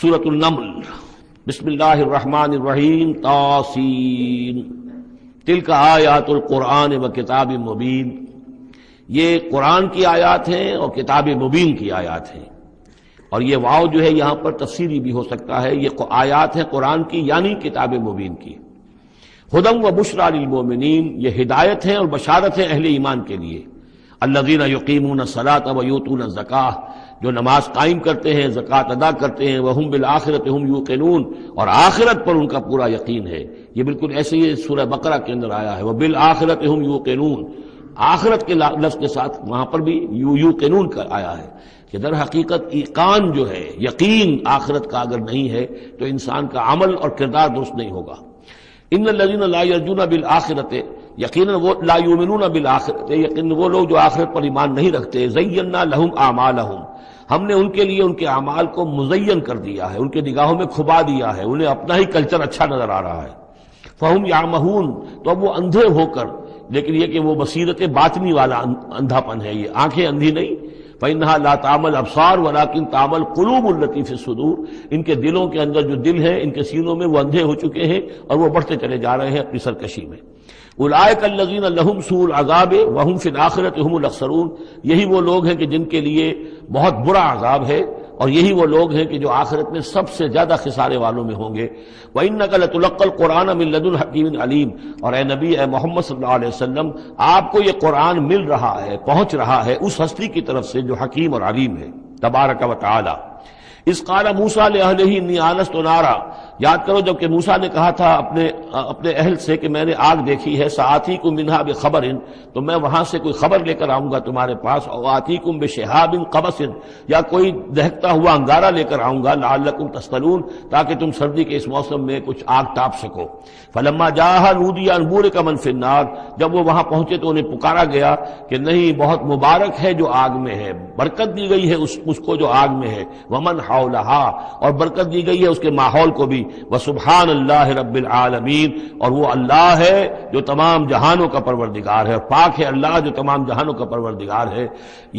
سورۃ النمل، بسم اللہ الرحمن الرحیم، طاسین تلک آیات القرآن و کتاب مبین، یہ قرآن کی آیات ہیں اور کتاب مبین کی آیات ہیں۔ اور یہ واو جو ہے یہاں پر تفسیری بھی ہو سکتا ہے، یہ آیات ہیں قرآن کی یعنی کتاب مبین کی۔ ہدی و بشریٰ للمؤمنین، یہ ہدایت ہے اور بشارت ہے اہل ایمان کے لیے۔ الذین یقیمون الصلاۃ و یؤتون الزکاۃ، جو نماز قائم کرتے ہیں، زکوٰۃ ادا کرتے ہیں، وہم بالآخرۃ ہم یوقنون، اور آخرت پر ان کا پورا یقین ہے۔ یہ بالکل ایسے ہی سورہ بقرہ کے اندر آیا ہے، وبالآخرۃ ہم یوقنون، آخرت کے لفظ کے ساتھ وہاں پر بھی یوقنون کا آیا ہے کہ در حقیقت ایقان جو ہے، یقین آخرت کا اگر نہیں ہے تو انسان کا عمل اور کردار درست نہیں ہوگا۔ ان الذین لا یرجون بالآخرۃ، یقیناً وہ لا یؤمنون بالآخرۃ، یقیناً وہ لوگ جو آخرت پر ایمان نہیں رکھتے، زینا لہم اعمالہم، ہم نے ان کے لیے ان کے اعمال کو مزین کر دیا ہے، ان کے نگاہوں میں کھبا دیا ہے، انہیں اپنا ہی کلچر اچھا نظر آ رہا ہے۔ فہم یعمہون، تو اب وہ اندھے ہو کر، لیکن یہ کہ وہ بصیرت باطنی والا اندھا پن ہے، یہ آنکھیں اندھی نہیں۔ فإنها لا تعمى الأبصار ولكن تعمى القلوب التي في الصدور، ان کے دلوں کے اندر جو دل ہے، ان کے سینوں میں وہ اندھے ہو چکے ہیں اور وہ بڑھتے چلے جا رہے ہیں اپنی سرکشی میں۔ اولئک الذین لهم سوء العذاب وهم في الآخرة هم الأخسرون، یہی وہ لوگ ہیں کہ جن کے لیے بہت برا عذاب ہے، اور یہی وہ لوگ ہیں کہ جو آخرت میں سب سے زیادہ خسارے والوں میں ہوں گے۔ وَإِنَّكَ لَتُلَقَّى الْقُرْآنَ مِن لَدُنْ حَكِيمٍ عَلِيمٍ، اور اے نبی، اے محمد صلی اللہ علیہ وسلم، آپ کو یہ قرآن مل رہا ہے، پہنچ رہا ہے اس ہستی کی طرف سے جو حکیم اور علیم ہے، تبارک و تعالی۔ اذ قال موسیٰ لأہلہ انی آنست نارا، یاد کرو جب کہ موسیٰ نے کہا تھا اپنے اہل سے کہ میں نے آگ دیکھی ہے، سآتیکم منہا بخبر، تو میں وہاں سے کوئی خبر لے کر آؤں گا تمہارے پاس، اور آتیکم بشہاب قبس، یا کوئی دہکتا ہوا انگارہ لے کر آؤں گا، لعلکم تصطلون، تاکہ تم سردی کے اس موسم میں کچھ آگ تاپ سکو۔ فلما جاءہا نودی ان بورک من فی النار، جب وہ وہاں پہنچے تو انہیں پکارا گیا کہ نہیں، بہت مبارک ہے جو آگ میں ہے، برکت دی گئی ہے اس کو جو آگ میں ہے، ومن حولہا، اور برکت دی گئی ہے اس کے ماحول کو بھی، وسبحان اللہ رب العالمین، اور وہ اللہ ہے جو تمام جہانوں کا پروردگار ہے، اور پاک ہے اللہ جو تمام جہانوں کا پروردگار ہے۔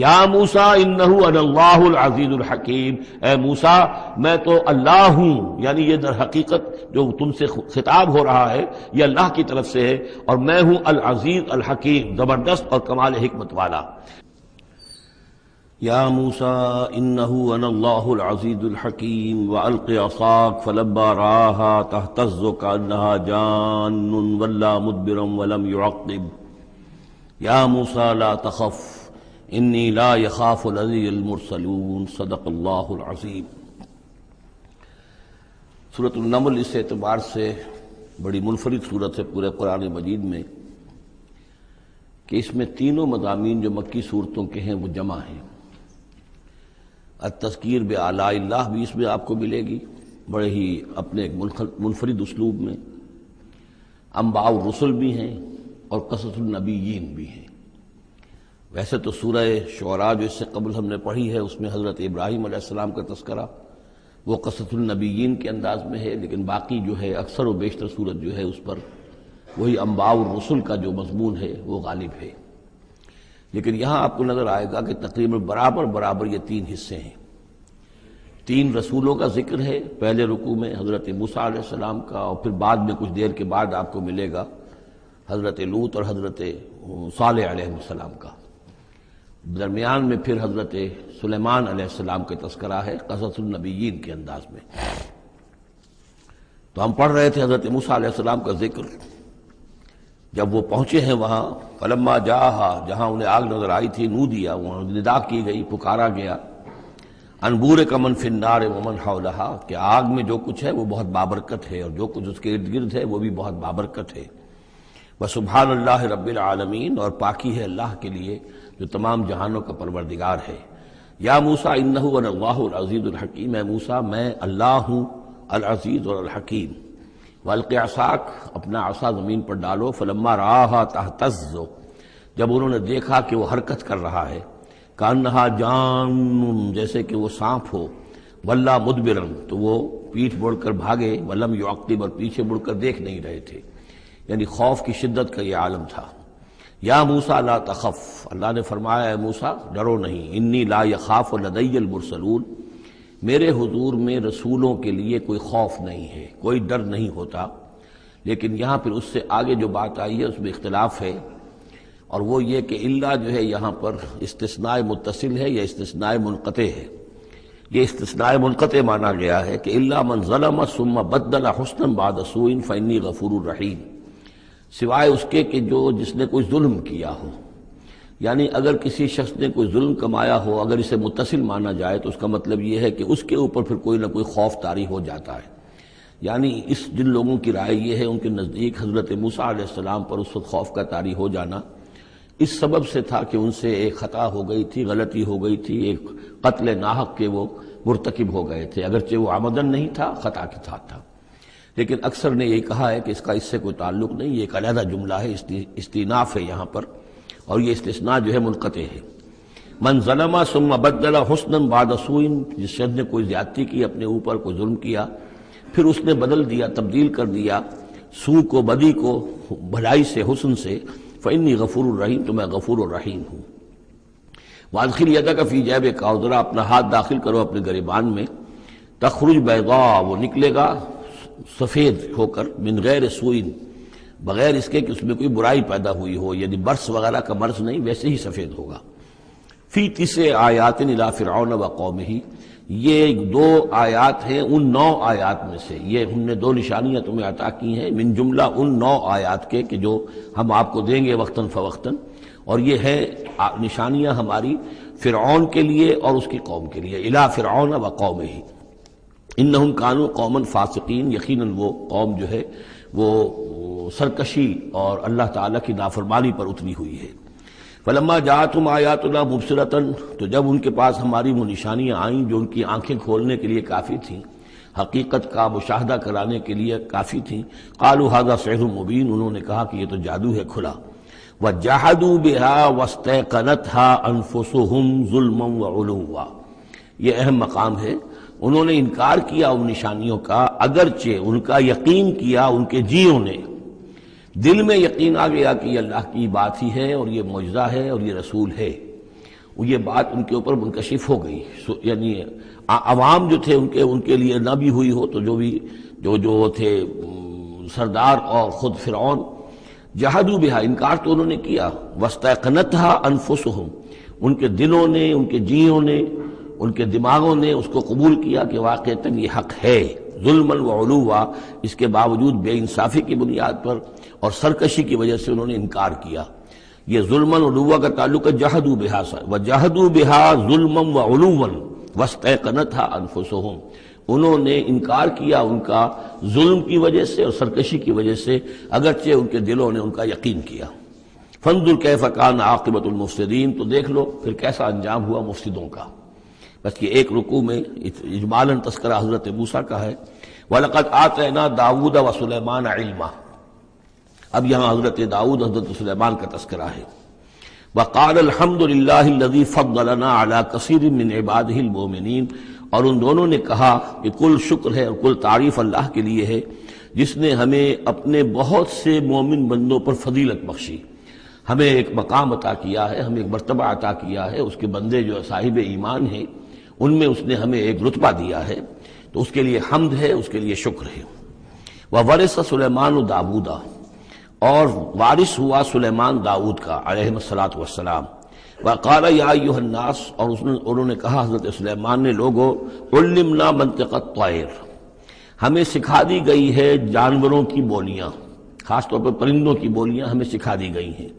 یا موسیٰ انہ انا اللہ العزیز الحکیم، اے موسیٰ میں تو اللہ ہوں، یعنی یہ در حقیقت جو تم سے خطاب ہو رہا ہے یہ اللہ کی طرف سے ہے، اور میں ہوں العزیز الحکیم، زبردست اور کمال حکمت والا۔ یا موسیٰ انہ انا اللہ العزیز الحکیم والق عصاک فلما رآہا تہتز کأنہا جان ولا مدبرا ولم يعقب یا موسیٰ لا تخف انی لا یخاف لدی المرسلون، صدق اللہ العظیم۔ سورۃ النمل اس اعتبار سے بڑی منفرد صورت ہے پورے قرآن مجید میں کہ اس میں تینوں مضامین جو مکی صورتوں کے ہیں وہ جمع ہیں۔ التذکیر بآلاء اللہ بھی اس میں آپ کو ملے گی، بڑے ہی اپنے ایک منفرد اسلوب میں۔ انباء الرسل بھی ہیں اور قصص النبیین بھی ہیں۔ ویسے تو سورہ شعراء جو اس سے قبل ہم نے پڑھی ہے اس میں حضرت ابراہیم علیہ السلام کا تذکرہ وہ قصص النبیین کے انداز میں ہے، لیکن باقی جو ہے اکثر و بیشتر صورت جو ہے اس پر وہی انباء الرسل کا جو مضمون ہے وہ غالب ہے۔ لیکن یہاں آپ کو نظر آئے گا کہ تقریباً برابر یہ تین حصے ہیں۔ تین رسولوں کا ذکر ہے، پہلے رکوع میں حضرت موسیٰ علیہ السلام کا، اور پھر بعد میں کچھ دیر کے بعد آپ کو ملے گا حضرت لوط اور حضرت صالح علیہ السلام کا۔ درمیان میں پھر حضرت سلیمان علیہ السلام کا تذکرہ ہے قصص النبیین کے انداز میں۔ تو ہم پڑھ رہے تھے حضرت موسیٰ علیہ السلام کا ذکر، جب وہ پہنچے ہیں وہاں، فلما جاءہا، جہاں انہیں آگ نظر آئی تھی، نودیا، وہاں ندا کی گئی، پکارا گیا، ان بورک من فی النار ومن حولہا، کہ آگ میں جو کچھ ہے وہ بہت بابرکت ہے اور جو کچھ اس کے ارد گرد ہے وہ بھی بہت بابرکت ہے۔ وسبحان اللہ رب العالمین، اور پاکی ہے اللہ کے لیے جو تمام جہانوں کا پروردگار ہے۔ یا موسیٰ انہ انا اللہ العزیز الحکیم، اے موسیٰ میں اللہ ہوں العزیز اور الحکیم۔ والق عصاک، اپنا عصا زمین پر ڈالو، فلما رآہا تہتز، جب انہوں نے دیکھا کہ وہ حرکت کر رہا ہے، کأنہا جان، جیسے کہ وہ سانپ ہو، ولا مدبرا، تو وہ پیٹھ موڑ کر بھاگے، ولم یعقب، اور پیچھے مڑ کر دیکھ نہیں رہے تھے، یعنی خوف کی شدت کا یہ عالم تھا۔ یا موسیٰ لا تخف، اللہ نے فرمایا اے موسیٰ ڈرو نہیں، انی لا یخاف لدی المرسلون، میرے حضور میں رسولوں کے لیے کوئی خوف نہیں ہے، کوئی ڈر نہیں ہوتا. لیکن یہاں پھر اس سے آگے جو بات آئی ہے اس میں اختلاف ہے، اور وہ یہ کہ الا جو ہے یہاں پر استثناء متصل ہے یا استثناء منقطع ہے. یہ استثناء منقطع مانا گیا ہے کہ الا من ظلم ثم بدل حسنا بعد سوء فانی غفور رحیم، سوائے اس کے کہ جس نے کوئی ظلم کیا ہو. یعنی اگر کسی شخص نے کوئی ظلم کمایا ہو، اگر اسے متصل مانا جائے تو اس کا مطلب یہ ہے کہ اس کے اوپر پھر کوئی نہ کوئی خوف طاری ہو جاتا ہے. یعنی جن لوگوں کی رائے یہ ہے، ان کے نزدیک حضرت موسیٰ علیہ السلام پر اس وقت خوف کا طاری ہو جانا اس سبب سے تھا کہ ان سے ایک خطا ہو گئی تھی، غلطی ہو گئی تھی، ایک قتل ناحق کے وہ مرتکب ہو گئے تھے، اگرچہ وہ عمدن نہیں تھا، خطا کے ساتھ تھا. لیکن اکثر نے یہ کہا ہے کہ اس کا اس سے کوئی تعلق نہیں، یہ ایک علیحدہ جملہ ہے، استئناف ہے یہاں پر، اور یہ استثناء جو ہے منقطع ہے. من ظلم ثم بدل حسنا بعد سوء، جس شخص نے کوئی زیادتی کی، اپنے اوپر کوئی ظلم کیا، پھر اس نے بدل دیا، تبدیل کر دیا سوء کو، بدی کو، بھلائی سے، حسن سے، فإنی غفور الرحیم، تو میں غفور الرحیم ہوں. وادخل یدک فی جیبک، اور ذرا اپنا ہاتھ داخل کرو اپنے گریبان میں، تخرج بیضاء، وہ نکلے گا سفید ہو کر، من غیر سوء، بغیر اس کے کہ اس میں کوئی برائی پیدا ہوئی ہو، یعنی برس وغیرہ کا مرض نہیں، ویسے ہی سفید ہوگا. فی 9 آیات الی فرعون وقومہ، یہ 2 آیات ہیں ان 9 آیات میں سے. یہ ہم نے 2 نشانیاں تمہیں عطا کی ہیں من جملہ ان 9 آیات کے کہ جو ہم آپ کو دیں گے وقتاً فوقتاً، اور یہ ہے نشانیاں ہماری فرعون کے لیے اور اس کی قوم کے لیے. الی فرعون وقومہ انہم کانوا قوما فاسقین، یقیناً وہ قوم جو ہے وہ سرکشی اور اللہ تعالیٰ کی نافرمانی پر اتری ہوئی ہے. فلما جاءتهم آیاتنا مبصرۃ، تو جب ان کے پاس ہماری وہ نشانیاں آئیں جو ان کی آنکھیں کھولنے کے لیے کافی تھیں، حقیقت کا مشاہدہ کرانے کے لیے کافی تھیں، قالوا ھذا سحر مبین، انہوں نے کہا کہ یہ تو جادو ہے کھلا. وجحدوا بها واستيقنتها انفسهم ظلما وعلوا، یہ اہم مقام ہے. انہوں نے انکار کیا ان نشانیوں کا، اگرچہ ان کا یقین کیا ان کے جیوں نے، دل میں یقین آ گیا کہ یہ اللہ کی بات ہی ہے اور یہ معجزہ ہے اور یہ رسول ہے. یہ بات ان کے اوپر منکشف ہو گئی. یعنی عوام جو تھے ان کے لیے نہ بھی ہوئی ہو تو جو تھے سردار اور خود فرعون، جحدوا بہا، انکار تو انہوں نے کیا، واستيقنتها انفسهم، ان کے دلوں نے، ان کے جیوں نے، ان کے دماغوں نے اس کو قبول کیا کہ واقعتاً یہ حق ہے. ظلما وعلوا، اس کے باوجود بے انصافی کی بنیاد پر اور سرکشی کی وجہ سے انہوں نے انکار کیا. یہ ظلما وعلوا کا تعلق ہے جحدوا بہا سے، وجحدوا بہا ظلما وعلوا واستيقنتها انفسهم، انہوں نے انکار کیا ان کا ظلم کی وجہ سے اور سرکشی کی وجہ سے، اگرچہ ان کے دلوں نے ان کا یقین کیا. فانظر کیف کان عاقبۃ المفسدین، تو دیکھ لو پھر کیسا انجام ہوا مفسدوں کا. بس یہ ایک رکوع میں اجمالاً تذکرہ حضرت موسیٰ کا ہے. وَلَقَدْ آتَيْنَا دَاوُودَ وَسُلَيْمَانَ عِلْمًا، اب یہاں حضرت داؤد، حضرت سلیمان کا تذکرہ ہے. وَقَالَ الْحَمْدُ لِلَّهِ الَّذِي فَضَّلَنَا عَلَى كَثِيرٍ مِّنْ عِبَادِهِ الْمُؤْمِنِينَ، اور ان دونوں نے کہا کہ کل شکر ہے اور کل تعریف اللہ کے لیے ہے جس نے ہمیں اپنے بہت سے مومن بندوں پر فضیلت بخشی، ہمیں ایک مقام عطا کیا ہے، ہمیں ایک مرتبہ عطا کیا ہے. اس کے بندے جو صاحب ایمان ہیں ان میں اس نے ہمیں ایک رتبہ دیا ہے، تو اس کے لیے حمد ہے، اس کے لیے شکر ہے. وَوَرِثَ سُلَيْمَانُ دَاوُودَ، اور وارث ہوا سلیمان داؤد کا علیہ الصلاۃ والسلام. وَقَالَ يَا أَيُّهَا النَّاسُ، اور انہوں نے کہا حضرت سلیمان نے، لوگو، عُلِّمْنَا مَنطِقَ الطَّيْرِ، ہمیں سکھا دی گئی ہے جانوروں کی بولیاں، خاص طور پر پرندوں کی بولیاں ہمیں سکھا دی گئی ہیں.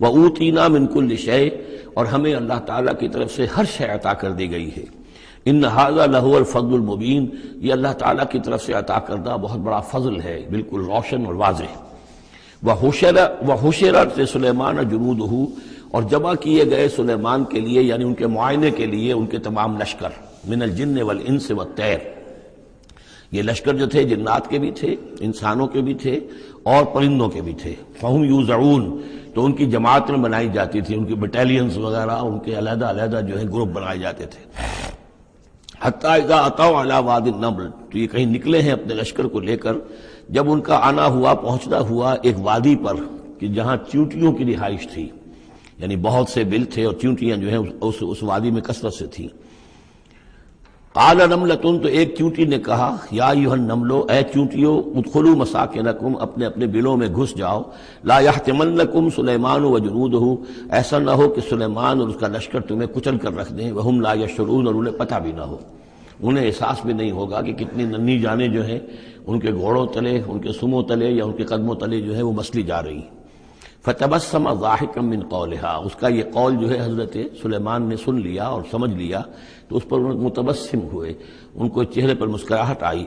وَأُوتِينَا مِن كُلِّ شَيْءٍ، اور ہمیں اللہ تعالیٰ کی طرف سے ہر شے عطا کر دی گئی ہے. ان ھذا لہو الفضل المبین، یہ اللہ تعالیٰ کی طرف سے عطا کردہ بہت بڑا فضل ہے، بالکل روشن اور واضح. وحشرت سلیمان جنودہ، اور جمع کیے گئے سلیمان کے لیے، یعنی ان کے معائنے کے لیے، ان کے تمام لشکر، من الجن والانس والطیر، یہ لشکر جو تھے جنات کے بھی تھے، انسانوں کے بھی تھے اور پرندوں کے بھی تھے. فہم یوزعون، تو ان کی جماعتیں بنائی جاتی تھی، ان کی بٹالینز وغیرہ، ان کے علیحدہ علیحدہ جو ہے گروپ بنائے جاتے تھے. حتیٰ اذا اتوا علی وادی النمل، تو یہ کہیں نکلے ہیں اپنے لشکر کو لے کر، جب ان کا آنا ہوا، پہنچنا ہوا ایک وادی پر کہ جہاں چیونٹیوں کی رہائش تھی، یعنی بہت سے بل تھے اور چیونٹیاں جو ہیں اس وادی میں کثرت سے تھیں. قال نملۃ، تو ایک چونٹی نے کہا، یا ایھا النمل، اے چونٹیو، ادخلوا مساکنکم، اپنے اپنے بلوں میں گھس جاؤ، لا یحطمنکم سلیمان وجنودہ، ایسا نہ ہو کہ سلیمان اور اس کا لشکر تمہیں کچل کر رکھ دیں، وہم لا یشعرون، اور انہیں پتہ بھی نہ ہو، انہیں احساس بھی نہیں ہوگا کہ کتنی ننھی جانیں جو ہیں ان کے گھوڑوں تلے، ان کے سموں تلے یا ان کے قدموں تلے جو ہے وہ مسلی جا رہی ہیں۔ فتبسم ضاحکا من قولها، اس کا یہ قول جو ہے حضرت سلیمان نے سن لیا اور سمجھ لیا تو اس پر متبسم ہوئے، ان کو چہرے پر مسکراہٹ آئی۔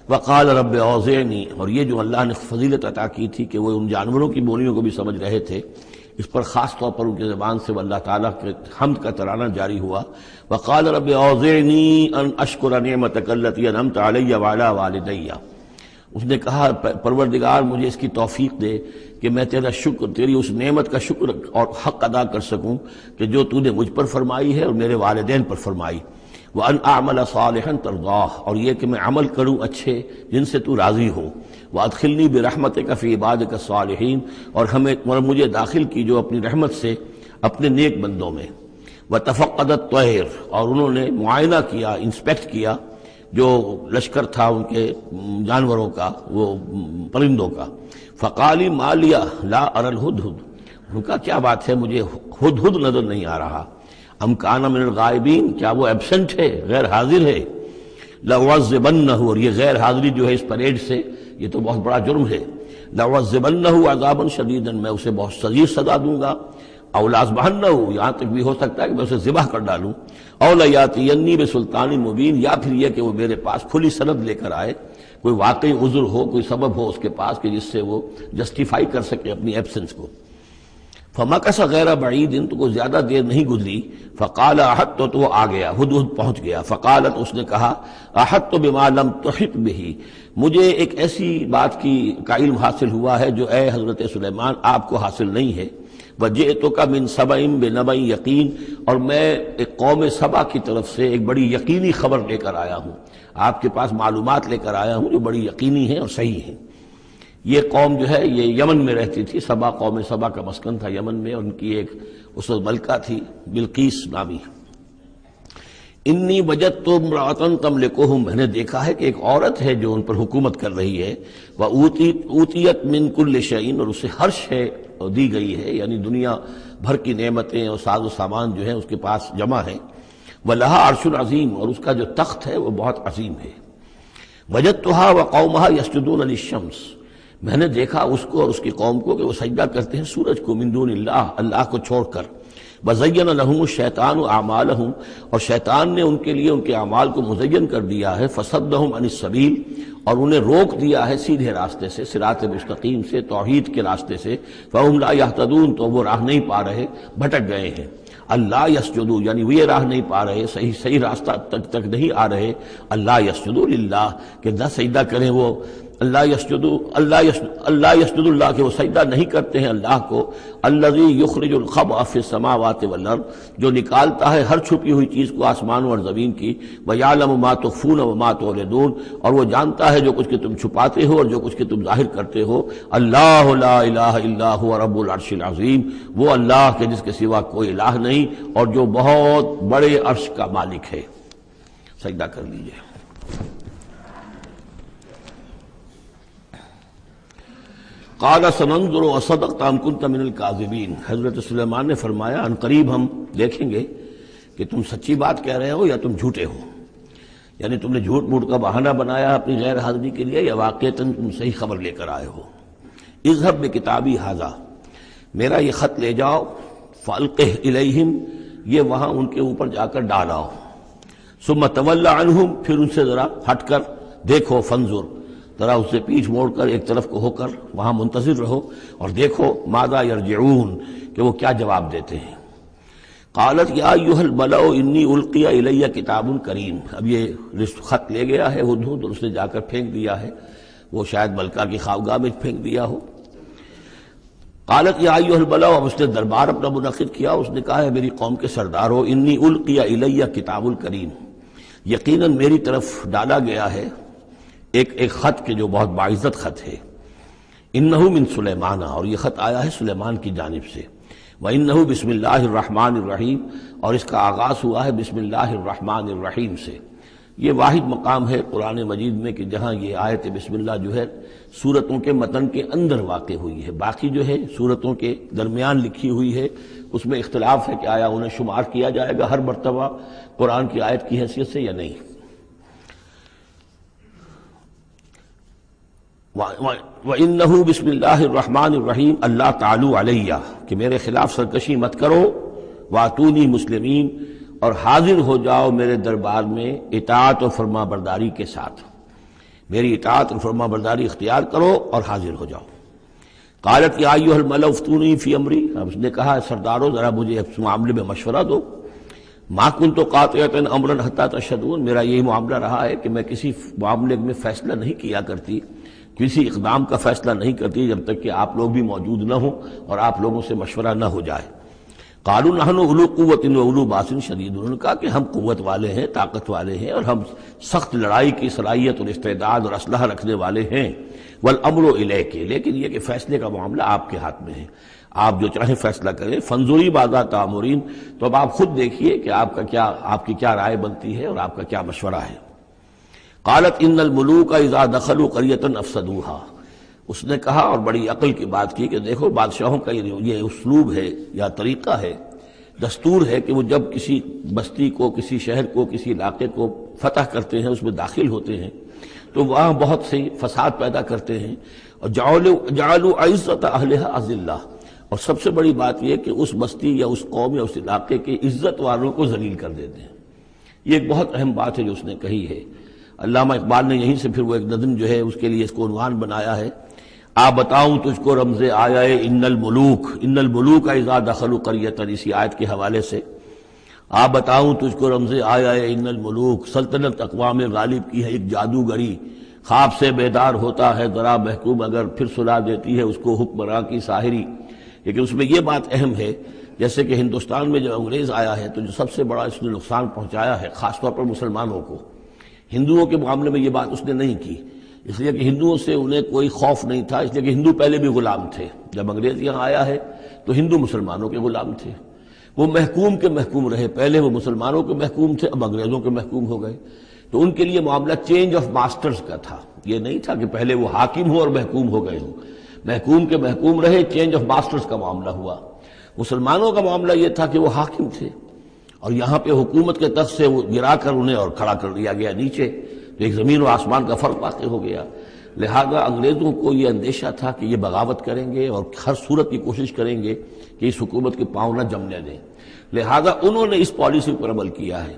وقال رب اوزعنی، اور یہ جو اللہ نے فضیلت عطا کی تھی کہ وہ ان جانوروں کی بولیوں کو بھی سمجھ رہے تھے، اس پر خاص طور پر ان کی زبان سے وہ اللہ تعالیٰ کے حمد کا ترانہ جاری ہوا۔ وقال رب اوزعنی ان اشکر نعمتک التی انعمت علی وعلی والدی، اس نے کہا پروردگار مجھے اس کی توفیق دے کہ میں تیرا شکر، تیری اس نعمت کا شکر اور حق ادا کر سکوں کہ جو تو نے مجھ پر فرمائی ہے اور میرے والدین پر فرمائی۔ وَأَنْ أَعْمَلَ صَالِحًا تَرْضَاهُ، اور یہ کہ میں عمل کروں اچھے جن سے تو راضی ہو۔ وَأَدْخِلْنِي بِرَحْمَتِكَ فِي عِبَادِكَ الصَّالِحِينَ، اور ہمیں داخل کی جو اپنی رحمت سے اپنے نیک بندوں میں۔ وَتَفَقَّدَ الطَّيْرَ، اور انہوں نے معائنہ کیا، انسپیکٹ کیا جو لشکر تھا ان کے جانوروں کا، وہ پرندوں کا۔ فقال ما لی لا اری الہدہد، ان کا کیا بات ہے مجھے ہدہد نظر نہیں آ رہا۔ ام کان من الغائبین، کیا وہ ایبسنٹ ہے، غیر حاضر ہے۔ لأعذبنہ، اور یہ غیر حاضری جو ہے اس پریڈ سے یہ تو بہت بڑا جرم ہے۔ لأعذبنہ عذابا شدیدا، میں اسے بہت شدید سزا دوں گا۔ او لأذبحنہ، یہاں تک بھی ہو سکتا ہے کہ میں اسے ذبح کر ڈالوں۔ او لیاتینی بسلطان مبین، یا پھر یہ کہ وہ میرے پاس کھلی سند لے کر آئے، کوئی واقعی عذر ہو، کوئی سبب ہو اس کے پاس کہ جس سے وہ جسٹیفائی کر سکے اپنی ایبسنس کو۔ فمکث غیر بعید، تو کوئی زیادہ دیر نہیں گزری۔ فقال احطت، تو وہ آ گیا، ہدہد پہنچ گیا۔ فقالت، اس نے کہا، احطت بما لم تحط به، مجھے ایک ایسی بات کا علم حاصل ہوا ہے جو اے حضرت سلیمان آپ کو حاصل نہیں ہے۔ وجئتک من سبأ بنبأ یقین، اور میں ایک قوم سبا کی طرف سے ایک بڑی یقینی خبر لے کر آیا ہوں، آپ کے پاس معلومات لے کر آیا ہوں جو بڑی یقینی ہیں اور صحیح ہیں۔ یہ قوم جو ہے یہ یمن میں رہتی تھی، سبا، قوم سبا کا مسکن تھا یمن میں، اور ان کی ایک اس وقت ملکہ تھی بلقیس نامی۔ انی وجدت امرأۃ تملکہم، میں نے دیکھا ہے کہ ایک عورت ہے جو ان پر حکومت کر رہی ہے۔ وأوتیت من کل شیء، اور اسے ہر شے دی گئی ہے، یعنی دنیا بھر کی نعمتیں اور ساز و سامان جو ہیں اس کے پاس جمع ہیں۔ وَلَهَا عَرْشٌ عَظِيمٌ، اور اس کا جو تخت ہے وہ بہت عظیم ہے۔ وَجَدتُّهَا وَقَوْمَهَا يَسْجُدُونَ لِلشَّمْسِ، میں نے دیکھا اس کو اور اس کی قوم کو کہ وہ سجدہ کرتے ہیں سورج کو، من دون اللہ کو چھوڑ کر۔ وَزَيَّنَ لَهُمُ الشَّيْطَانُ أَعْمَالَهُمْ، اور شیطان نے ان کے لیے ان کے اعمال کو مزین کر دیا ہے۔ فَصَدَّهُمْ عَنِ السَّبِيلِ، اور انہیں روک دیا ہے سیدھے راستے سے، صراط مستقیم سے، توحید کے راستے سے۔ فَهُمْ لَا يَهْتَدُونَ، تو وہ راہ نہیں پا رہے، بھٹک گئے ہیں۔ اللہ یسجدوا، یعنی وہ یہ راہ نہیں پا رہے، صحیح راستہ تک نہیں آ رہے۔ اللہ یسجدوا للہ، کہ نہ سجدہ کریں وہ، اللہ یسجد اللہ، کہ وہ سجدہ نہیں کرتے ہیں اللہ کو۔ الذی یخرج الخبء فی السماوات والارض، جو نکالتا ہے ہر چھپی ہوئی چیز کو آسمانوں اور زمین کی۔ ویعلم ما تخفون وما تعلنون، اور وہ جانتا ہے جو کچھ کہ تم چھپاتے ہو اور جو کچھ کہ تم ظاہر کرتے ہو۔ اللہ لا الہ الا هو رب العرش العظیم، وہ اللہ کے جس کے سوا کوئی الہ نہیں اور جو بہت بڑے عرش کا مالک ہے۔ سجدہ کر لیجئے۔ قال سننظر اصدقت ام كنت من الكاذبین، حضرت سلیمان نے فرمایا ان قریب ہم دیکھیں گے کہ تم سچی بات کہہ رہے ہو یا تم جھوٹے ہو، یعنی تم نے جھوٹ موٹ کا بہانہ بنایا اپنی غیر حاضری کے لیے یا واقعتاً تم صحیح خبر لے کر آئے ہو۔ اذهب بکتابی ھذا، میرا یہ خط لے جاؤ، فالقہ الیہم، یہ وہاں ان کے اوپر جا کر ڈالاؤ۔ ثم تول عنہم، پھر ان سے ذرا ہٹ کر دیکھو، فانظر، ذرا اس سے پیچھ موڑ کر ایک طرف کو ہو کر وہاں منتظر رہو اور دیکھو، ماذا یرجعون، کہ وہ کیا جواب دیتے ہیں۔ قالت یا ایھا الملأ انی القی الی کتاب کریم، اب یہ خط لے گیا ہے ہدہد اور اس نے جا کر پھینک دیا ہے، وہ شاید ملکہ کی خوابگاہ میں پھینک دیا ہو۔ قالت یا ایھا الملأ، اب اس نے دربار اپنا منعقد کیا، اس نے کہا ہے میری قوم کے سردارو، انی القی الی کتاب الکریم، یقیناً میری طرف ڈالا گیا ہے ایک خط کے جو بہت باعزت خط ہے۔ انہ من سلیمان، اور یہ خط آیا ہے سلیمان کی جانب سے۔ وانہ بسم اللہ الرحمن الرحیم، اور اس کا آغاز ہوا ہے بسم اللہ الرحمن الرحیم سے۔ یہ واحد مقام ہے قرآن مجید میں کہ جہاں یہ آیت بسم اللہ جو ہے سورتوں کے متن کے اندر واقع ہوئی ہے. باقی جو ہے سورتوں کے درمیان لکھی ہوئی ہے، اس میں اختلاف ہے کہ آیا انہیں شمار کیا جائے گا ہر مرتبہ قرآن کی آیت کی حیثیت سے یا نہیں. وَإِنَّهُ بسم اللہ الرحمن الرحیم اللہ تعالی علیہ، کہ میرے خلاف سرکشی مت کرو، وَأْتُونِي مسلمین، اور حاضر ہو جاؤ میرے دربار میں اطاعت و فرما برداری کے ساتھ، میری اطاعت اور فرما برداری اختیار کرو اور حاضر ہو جاؤ. قالت یا ایھا الملأ افتونی فی امری، اب اس نے کہا سردارو ذرا مجھے اس معاملے میں مشورہ دو. ما کنت قاطعۃ امرا حتی تشہدون، میرا یہی معاملہ رہا ہے کہ میں کسی معاملے میں فیصلہ نہیں کیا کرتی، کسی اقدام کا فیصلہ نہیں کرتی جب تک کہ آپ لوگ بھی موجود نہ ہوں اور آپ لوگوں سے مشورہ نہ ہو جائے. قالوا نحن اولو قوت و اولو باس شدید، انہوں نے کہا کہ ہم قوت والے ہیں، طاقت والے ہیں، اور ہم سخت لڑائی کی صلاحیت اور استعداد اور اسلحہ رکھنے والے ہیں. والامر الیک، لیکن یہ کہ فیصلے کا معاملہ آپ کے ہاتھ میں ہے، آپ جو چاہیں فیصلہ کریں. فانظری ماذا تأمرین، تو اب آپ خود دیکھیے کہ آپ کی کیا رائے بنتی ہے اور آپ کا کیا مشورہ ہے. قالت ان الملوک اذا دخلوا قریۃ افسدوها، اس نے کہا اور بڑی عقل کی بات کی کہ دیکھو بادشاہوں کا یہ اسلوب ہے یا طریقہ ہے، دستور ہے کہ وہ جب کسی بستی کو، کسی شہر کو، کسی علاقے کو فتح کرتے ہیں، اس میں داخل ہوتے ہیں تو وہاں بہت سے فساد پیدا کرتے ہیں، اور جعلوا عزت اہلھا اذلہ، اور سب سے بڑی بات یہ کہ اس بستی یا اس قوم یا اس علاقے کے عزت والوں کو ذلیل کر دیتے ہیں. یہ ایک بہت اہم بات ہے جو اس نے کہی ہے. علامہ اقبال نے یہیں سے پھر وہ ایک نظم جو ہے اس کے لیے اس کو عنوان بنایا ہے، آ بتاؤں تجھ کو رمز آیا ان الملوک اذا دخلوا قریۃ، اسی آیت کے حوالے سے آ بتاؤں تجھ کو رمز آیا ان الملوک، سلطنت اقوام غالب کی ہے ایک جادوگری، خواب سے بیدار ہوتا ہے ذرا محکوم اگر پھر سلا دیتی ہے اس کو حکمراں کی ساحری. لیکن اس میں یہ بات اہم ہے جیسے کہ ہندوستان میں جب انگریز آیا ہے تو جو سب سے بڑا اس نے نقصان پہنچایا ہے خاص طور پر مسلمانوں کو، ہندوؤں کے معاملے میں یہ بات اس نے نہیں کی، اس لیے کہ ہندوؤں سے انہیں کوئی خوف نہیں تھا، اس لیے کہ ہندو پہلے بھی غلام تھے. جب انگریز یہاں آیا ہے تو ہندو مسلمانوں کے غلام تھے، وہ محکوم کے محکوم رہے، پہلے وہ مسلمانوں کے محکوم تھے، اب انگریزوں کے محکوم ہو گئے. تو ان کے لیے معاملہ چینج آف ماسٹرز کا تھا، یہ نہیں تھا کہ پہلے وہ حاکم ہو اور محکوم ہو گئے ہوں، محکوم کے محکوم رہے، چینج آف ماسٹرز کا معاملہ ہوا. مسلمانوں کا معاملہ یہ تھا کہ وہ حاکم تھے اور یہاں پہ حکومت کے تخت سے وہ گرا کر انہیں اور کھڑا کر دیا گیا نیچے، تو ایک زمین و آسمان کا فرق واقع ہو گیا. لہذا انگریزوں کو یہ اندیشہ تھا کہ یہ بغاوت کریں گے اور ہر صورت کی کوشش کریں گے کہ اس حکومت کے پاؤں نہ جمنے دیں. لہذا انہوں نے اس پالیسی پر عمل کیا ہے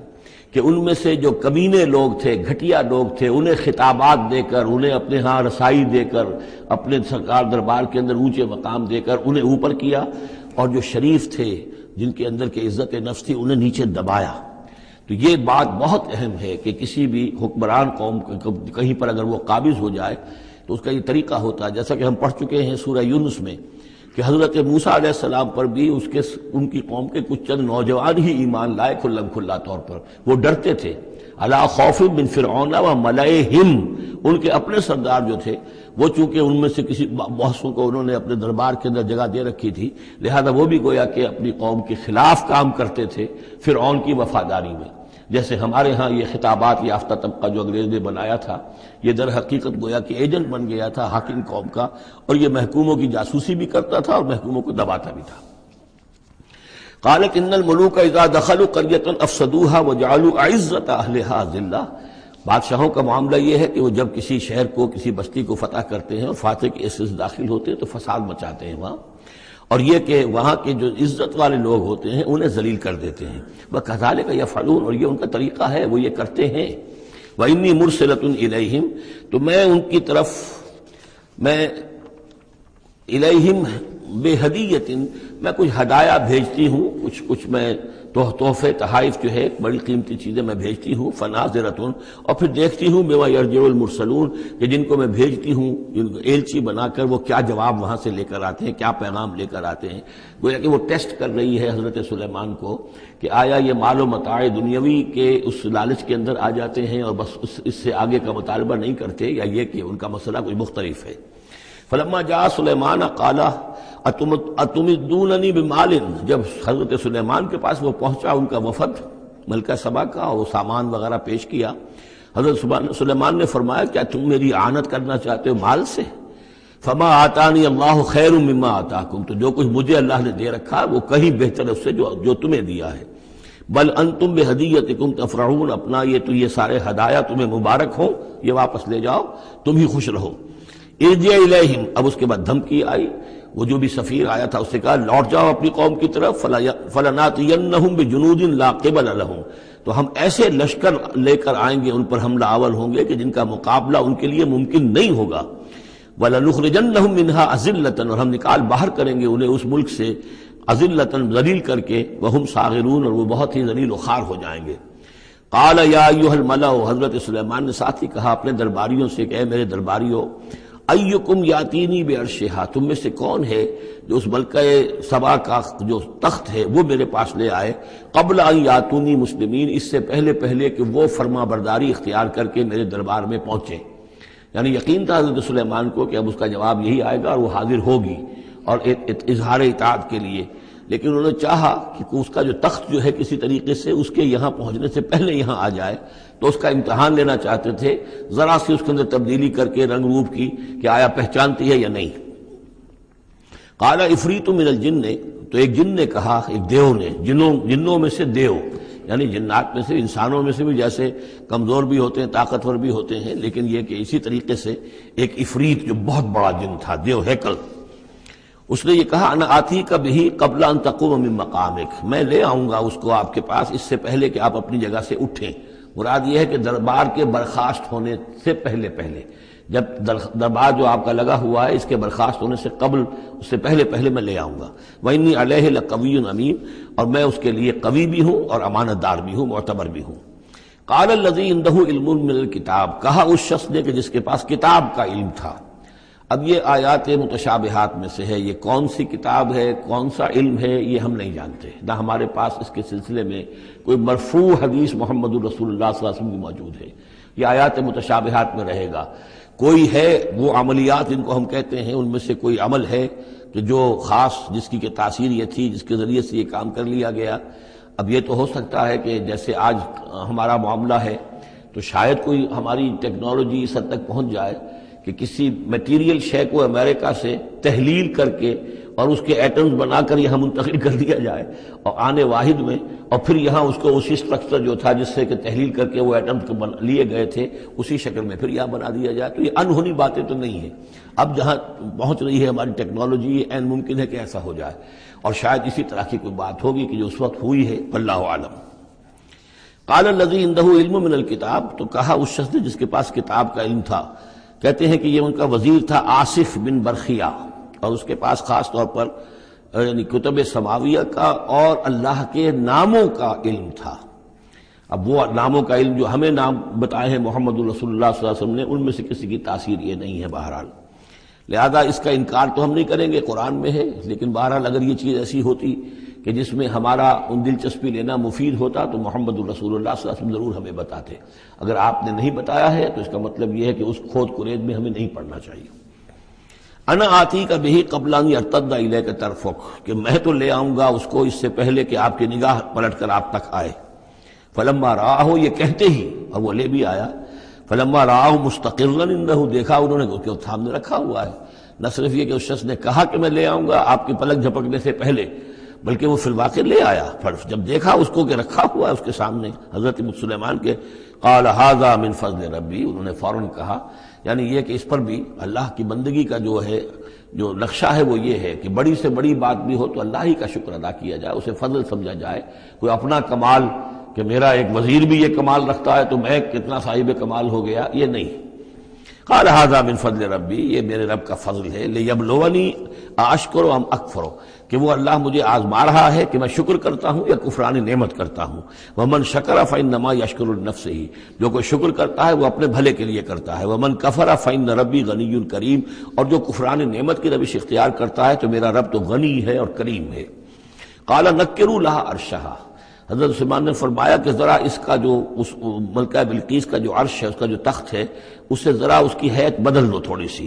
کہ ان میں سے جو کمینے لوگ تھے، گھٹیا لوگ تھے، انہیں خطابات دے کر، انہیں اپنے ہاں رسائی دے کر، اپنے سرکار دربار کے اندر اونچے مقام دے کر انہیں اوپر کیا، اور جو شریف تھے جن کے اندر کی عزت نفس تھی انہیں نیچے دبایا. تو یہ بات بہت اہم ہے کہ کسی بھی حکمران قوم کہیں پر اگر وہ قابض ہو جائے تو اس کا یہ طریقہ ہوتا ہے، جیسا کہ ہم پڑھ چکے ہیں سورہ یونس میں کہ حضرت موسیٰ علیہ السلام پر بھی ان کی قوم کے کچھ چند نوجوان ہی ایمان لائے کھلم کھلا طور پر، وہ ڈرتے تھے. الا خوف من فرعون و ملئہم، ان کے اپنے سردار جو تھے وہ چونکہ ان میں سے کسی بہسوں کو انہوں نے اپنے دربار کے اندر جگہ دے رکھی تھی، لہذا وہ بھی گویا کہ اپنی قوم کے خلاف کام کرتے تھے فرعون کی وفاداری میں. جیسے ہمارے ہاں یہ خطابات یافتہ طبقہ جو انگریز نے بنایا تھا، یہ در حقیقت گویا کہ ایجنٹ بن گیا تھا حاکم قوم کا، اور یہ محکوموں کی جاسوسی بھی کرتا تھا اور محکوموں کو دباتا بھی تھا. قالت ان الملوک اذا دخلوا قریۃ افسدوها وجعلوا عزت اہلھا ذلہ، بادشاہوں کا معاملہ یہ ہے کہ وہ جب کسی شہر کو، کسی بستی کو فتح کرتے ہیں اور فاتح کے حصے سے داخل ہوتے ہیں تو فساد مچاتے ہیں وہاں، اور یہ کہ وہاں کے جو عزت والے لوگ ہوتے ہیں انہیں ذلیل کر دیتے ہیں. وَكَذَلِكَ يَفْعَلُونَ، اور یہ ان کا طریقہ ہے، وہ یہ کرتے ہیں. وَإِنِّي مُرْسِلَةٌ إِلَيْهِمْ، تو میں ان کی طرف، میں إِلَيْهِمْ بِهَدِيَّةٍ، میں کچھ ہدایہ بھیجتی ہوں، کچھ میں تحفے تحائف جو ہے بڑی قیمتی چیزیں میں بھیجتی ہوں. فَنَاظِرَةٌ، اور پھر دیکھتی ہوں بِمَا يَرْجِعُ الْمُرْسَلُونَ، کہ جن کو میں بھیجتی ہوں ایلچی بنا کر وہ کیا جواب وہاں سے لے کر آتے ہیں، کیا پیغام لے کر آتے ہیں. گویا کہ وہ ٹیسٹ کر رہی ہے حضرت سلیمان کو کہ آیا یہ مال و متاع دنیاوی کے اس لالچ کے اندر آ جاتے ہیں اور بس اس سے آگے کا مطالبہ نہیں کرتے، یا یہ کہ ان کا مسئلہ کوئی مختلف ہے. فلما جاء سلیمان قال اتمدوننی بمال، جب حضرت سلیمان کے پاس وہ پہنچا ان کا وفد ملکہ سبا کا، اور وہ سامان وغیرہ پیش کیا۔ حضرت سلیمان نے فرمایا کیا تم میری اعانت کرنا چاہتے ہو مال سے؟ فما آتانی اللہ خیر مما آتاکم، تو جو کچھ مجھے اللہ نے دے رکھا وہ کہیں بہتر ہے اس سے جو تمہیں دیا ہے۔ بل انتم بہدیتکم تفرحون، اپنا یہ سارے ہدایہ تمہیں مبارک ہوں، یہ واپس لے جاؤ، تم ہی خوش رہو۔ ارجع الیہم، اب اس کے بعد دھمکی آئی، وہ جو بھی سفیر آیا تھا اس سے کہا لوٹ جاؤ اپنی قوم کی طرف، فلناتینہم بجنود لا قبل لہم، تو ہم ایسے لشکر لے کر آئیں گے، ان پر حملہ آور ہوں گے کہ جن کا مقابلہ ان کے لیے ممکن نہیں ہوگا۔ وَلَنُخْرِجَنَّهُم مِّنْهَا أَذِلَّةً، اور ہم نکال باہر کریں گے انہیں اس ملک سے اذلۃً، ذلیل کر کے، وَهُمْ صَاغِرُونَ، اور وہ بہت ہی ذلیل و خوار ہو جائیں گے۔ قَالَ يَا أَيُّهَا الْمَلَأُ، حضرت سلیمان نے ساتھ ہی کہا اپنے درباریوں سے کہ اے میرے درباریوں، أَيُّكُمْ يَأْتِينِي بِعَرْشِهَا، تم میں سے کون ہے جو اس ملکہ سبا کا جو تخت ہے وہ میرے پاس لے آئے، قبل ان یاتونی مسلمین، اس سے پہلے کہ وہ فرما برداری اختیار کر کے میرے دربار میں پہنچے۔ یعنی یقین تھا حضرت سلیمان کو کہ اب اس کا جواب یہی آئے گا اور وہ حاضر ہوگی اور اظہار اطاعت کے لیے، لیکن انہوں نے چاہا کہ اس کا جو تخت جو ہے کسی طریقے سے اس کے یہاں پہنچنے سے پہلے یہاں آ جائے، تو اس کا امتحان لینا چاہتے تھے، ذرا سی اس کے اندر تبدیلی کر کے رنگ روپ کی کہ آیا پہچانتی ہے یا نہیں۔ قال عفریت من الجن، تو ایک جن نے کہا، ایک دیو نے، جنوں میں سے دیو، یعنی جنات میں سے، انسانوں میں سے بھی جیسے کمزور بھی ہوتے ہیں طاقتور بھی ہوتے ہیں، لیکن یہ کہ اسی طریقے سے ایک عفریت جو بہت بڑا جن تھا، دیو ہیکل، اس نے یہ کہا انا آتی کا بھی قبل ان تقوم من مقامک، میں لے آؤں گا اس کو آپ کے پاس اس سے پہلے کہ آپ اپنی جگہ سے اٹھیں۔ مراد یہ ہے کہ دربار کے برخاست ہونے سے پہلے جب دربار جو آپ کا لگا ہوا ہے اس کے برخاست ہونے سے قبل، اس سے پہلے میں لے آؤں گا۔ وَإِنِّي عَلَيْهِ لَقَوِيٌّ أَمِينٌ، اور میں اس کے لیے قوی بھی ہوں اور امانت دار بھی ہوں، معتبر بھی ہوں۔ قَالَ الَّذِي عِندَهُ عِلْمٌ مِّنَ الْكِتَابِ، کہا اس شخص نے کہ جس کے پاس کتاب کا علم تھا۔ اب یہ آیات متشابہات میں سے ہے، یہ کون سی کتاب ہے، کون سا علم ہے، یہ ہم نہیں جانتے، نہ ہمارے پاس اس کے سلسلے میں کوئی مرفوع حدیث محمد الرسول اللہ صلی اللہ علیہ وسلم کی موجود ہے۔ یہ آیات متشابہات میں رہے گا۔ کوئی ہے وہ عملیات جن کو ہم کہتے ہیں، ان میں سے کوئی عمل ہے کہ جو خاص جس کی کہ تاثیر یہ تھی، جس کے ذریعے سے یہ کام کر لیا گیا۔ اب یہ تو ہو سکتا ہے کہ جیسے آج ہمارا معاملہ ہے تو شاید کوئی ہماری ٹیکنالوجی اس حد تک پہنچ جائے کہ کسی میٹیریل شے کو امریکہ سے تحلیل کر کے اور اس کے ایٹمز بنا کر یہاں منتقل کر دیا جائے، اور آنے واحد میں، اور پھر یہاں اس کو اسی سٹرکچر جو تھا جس سے کہ تحلیل کر کے وہ ایٹمز لیے گئے تھے اسی شکل میں پھر یہاں بنا دیا جائے۔ تو یہ انہونی باتیں تو نہیں ہیں، اب جہاں پہنچ رہی ہے ہماری ٹیکنالوجی، یہ عین ممکن ہے کہ ایسا ہو جائے، اور شاید اسی طرح کی کوئی بات ہوگی کہ جو اس وقت ہوئی ہے، واللہ اعلم۔ قال الذی عنده علم من الکتاب، تو کہا اس شخص نے جس کے پاس کتاب کا علم تھا، کہتے ہیں کہ یہ ان کا وزیر تھا آصف بن برخیہ، اور اس کے پاس خاص طور پر یعنی کتب سماویہ کا اور اللہ کے ناموں کا علم تھا۔ اب وہ ناموں کا علم جو ہمیں نام بتائے ہیں محمد الرسول اللہ صلی اللہ علیہ وسلم نے، ان میں سے کسی کی تاثیر یہ نہیں ہے بہرحال، لہذا اس کا انکار تو ہم نہیں کریں گے، قرآن میں ہے، لیکن بہرحال اگر یہ چیز ایسی ہوتی کہ جس میں ہمارا ان دلچسپی لینا مفید ہوتا تو محمد الرسول اللہ صلی اللہ علیہ وسلم ضرور ہمیں بتاتے۔ اگر آپ نے نہیں بتایا ہے تو اس کا مطلب یہ ہے کہ اس کھود کرید میں ہمیں نہیں پڑھنا چاہیے۔ انا آتی کا بھی قبل ان یرتد الیک طرفک، کہ میں تو لے آؤں گا اس کو اس سے پہلے کہ آپ کی نگاہ پلٹ کر آپ تک آئے۔ فلما رآہ، یہ کہتے ہی اور وہ لے بھی آیا، فلما رآہ مستقرا عنده، دیکھا انہوں نے کہ سامنے رکھا ہوا ہے۔ نہ صرف یہ کہ اس شخص نے کہا کہ میں لے آؤں گا آپ کی پلک جھپکنے سے پہلے، بلکہ وہ فی الواقع لے آیا۔ پھر جب دیکھا اس کو کہ رکھا ہوا ہے اس کے سامنے حضرت سلیمان کے، قال ھذا من فضل ربی، انہوں نے فوراً کہا، یعنی یہ کہ اس پر بھی اللہ کی بندگی کا جو ہے جو نقشہ ہے وہ یہ ہے کہ بڑی سے بڑی بات بھی ہو تو اللہ ہی کا شکر ادا کیا جائے، اسے فضل سمجھا جائے، کوئی اپنا کمال کہ میرا ایک وزیر بھی یہ کمال رکھتا ہے تو میں کتنا صاحب کمال ہو گیا، یہ نہیں۔ قال ھذا من فضل ربی، یہ میرے رب کا فضل ہے، لیبلونی اشکر ام اکفر، کہ وہ اللہ مجھے آزما رہا ہے کہ میں شکر کرتا ہوں یا کفران نعمت کرتا ہوں۔ ومن شکر فانما یشکر لنفسہ، جو کوئی شکر کرتا ہے وہ اپنے بھلے کے لیے کرتا ہے۔ ومن کفر فان ربی غنی کریم، اور جو کفران نعمت کی روش اختیار کرتا ہے تو میرا رب تو غنی ہے اور کریم ہے۔ قال نکروا لها عرشها، حضرت سلیمان نے فرمایا کہ ذرا اس کا جو اس ملکہ بلقیس کا جو عرش ہے، اس کا جو تخت ہے، اسے ذرا اس کی حیت بدل دو تھوڑی سی۔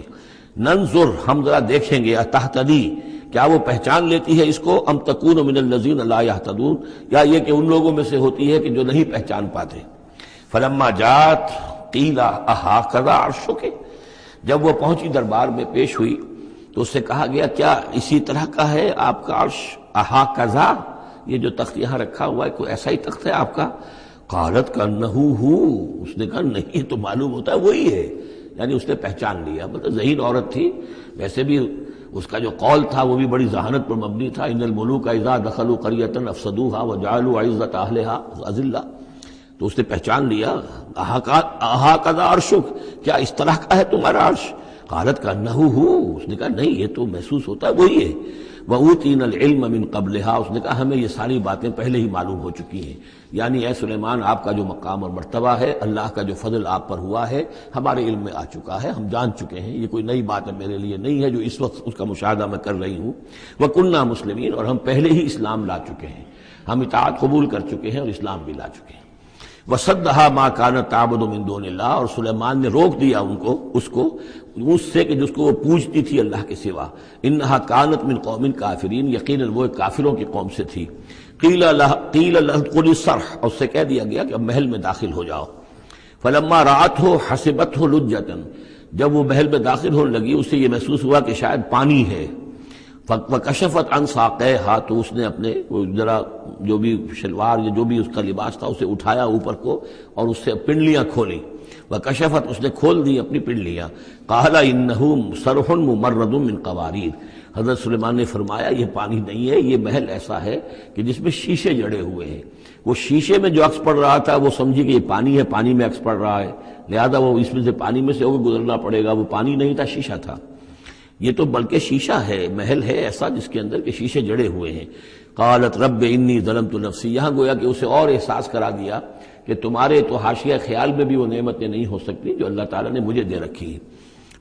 ننظر، ہم ذرا دیکھیں گے، تہتدی، کیا وہ پہچان لیتی ہے اس کو؟ ام تکون من الذین لا یہتدون، یا یہ کہ ان لوگوں میں سے ہوتی ہے کہ جو نہیں پہچان پاتے۔ فلما جات قیل اہٰذا عرشک، جب وہ پہنچی دربار میں پیش ہوئی تو اس سے کہا گیا کیا اسی طرح کا ہے آپ کا عرش؟ اہٰذا، یہ جو تخت یہاں رکھا ہوا ہے کوئی ایسا ہی تخت ہے آپ کا؟ قالت کأنہ ہو، اس نے کہا نہیں تو معلوم ہوتا ہے وہی ہے، یعنی اس نے پہچان لیا۔ مطلب ذہین عورت تھی، ویسے بھی اس کا جو قول تھا وہ بھی بڑی ذہانت پر مبنی تھا، ان الملوک اذا دخلوا قریۃ افسدوها وجعلوا عزۃ اہلها اذلہ، تو اس نے پہچان لیا۔ اہٰذا عرشک، کیا اس طرح کا ہے تمہارا عرش؟ قالت کأنہ ہو، اس نے کہا نہیں یہ تو محسوس ہوتا ہے وہی ہے۔ وَأُوتِينَا الْعِلْمَ مِنْ قَبْلِهَا، اس نے کہا ہمیں یہ ساری باتیں پہلے ہی معلوم ہو چکی ہیں، یعنی اے سلیمان آپ کا جو مقام اور مرتبہ ہے، اللہ کا جو فضل آپ پر ہوا ہے ہمارے علم میں آ چکا ہے، ہم جان چکے ہیں، یہ کوئی نئی بات ہے میرے لیے نہیں ہے جو اس وقت اس کا مشاہدہ میں کر رہی ہوں۔ وَكُنَّا مُسْلِمِينَ، اور ہم پہلے ہی اسلام لا چکے ہیں، ہم اطاعت قبول کر چکے ہیں اور اسلام بھی لا چکے ہیں۔ وَصَدَّهَا مَا كَانَتْ تَعْبُدُ مِن دُونِ اللَّهِ، اور سلیمان نے روک دیا اس کو اس سے کہ جس کو وہ پوجتی تھی اللہ کے سوا۔ إِنَّهَا كَانَتْ مِن قَوْمٍ كَافِرِينَ، یقیناً وہ کافروں کی قوم سے تھی۔ قِيلَ لَهَا ادْخُلِي الصَّرْحَ، اور اس سے کہہ دیا گیا کہ اب محل میں داخل ہو جاؤ۔ فَلَمَّا رَأَتْهُ حَسِبَتْهُ لُجَّةً، جب وہ محل میں داخل ہونے لگی اسے یہ محسوس ہوا کہ شاید پانی ہے۔ وَكَشَفَتْ عَنْ سَاقَيْهَا، تو اس نے اپنے ذرا جو بھی شلوار یا جو بھی اس کا لباس تھا اسے اٹھایا اوپر کو اور اس سے پنڈلیاں کھولی۔ وَكَشَفَتْ، اس نے کھول دی اپنی پنڈلیاں۔ قَالَ إِنَّهُ صَرْحٌ مُمَرَّدٌ مِّن قَوَارِيرَ، حضرت سلیمان نے فرمایا یہ پانی نہیں ہے، یہ محل ایسا ہے کہ جس میں شیشے جڑے ہوئے ہیں۔ وہ شیشے میں جو عکس پڑ رہا تھا وہ سمجھی کہ یہ پانی ہے، پانی میں عکس پڑ رہا ہے، لہذا وہ اس میں سے پانی میں سے ہو کے گزرنا پڑے گا، وہ پانی نہیں تھا شیشہ تھا۔ یہ تو بلکہ شیشہ ہے، محل ہے ایسا جس کے اندر کہ شیشے جڑے ہوئے ہیں۔ قالت رب انی ظلمت نفسی، یہاں گویا کہ اسے اور احساس کرا دیا کہ تمہارے تو حاشیہ خیال میں بھی وہ نعمتیں نہیں ہو سکتی جو اللہ تعالیٰ نے مجھے دے رکھی ہیں۔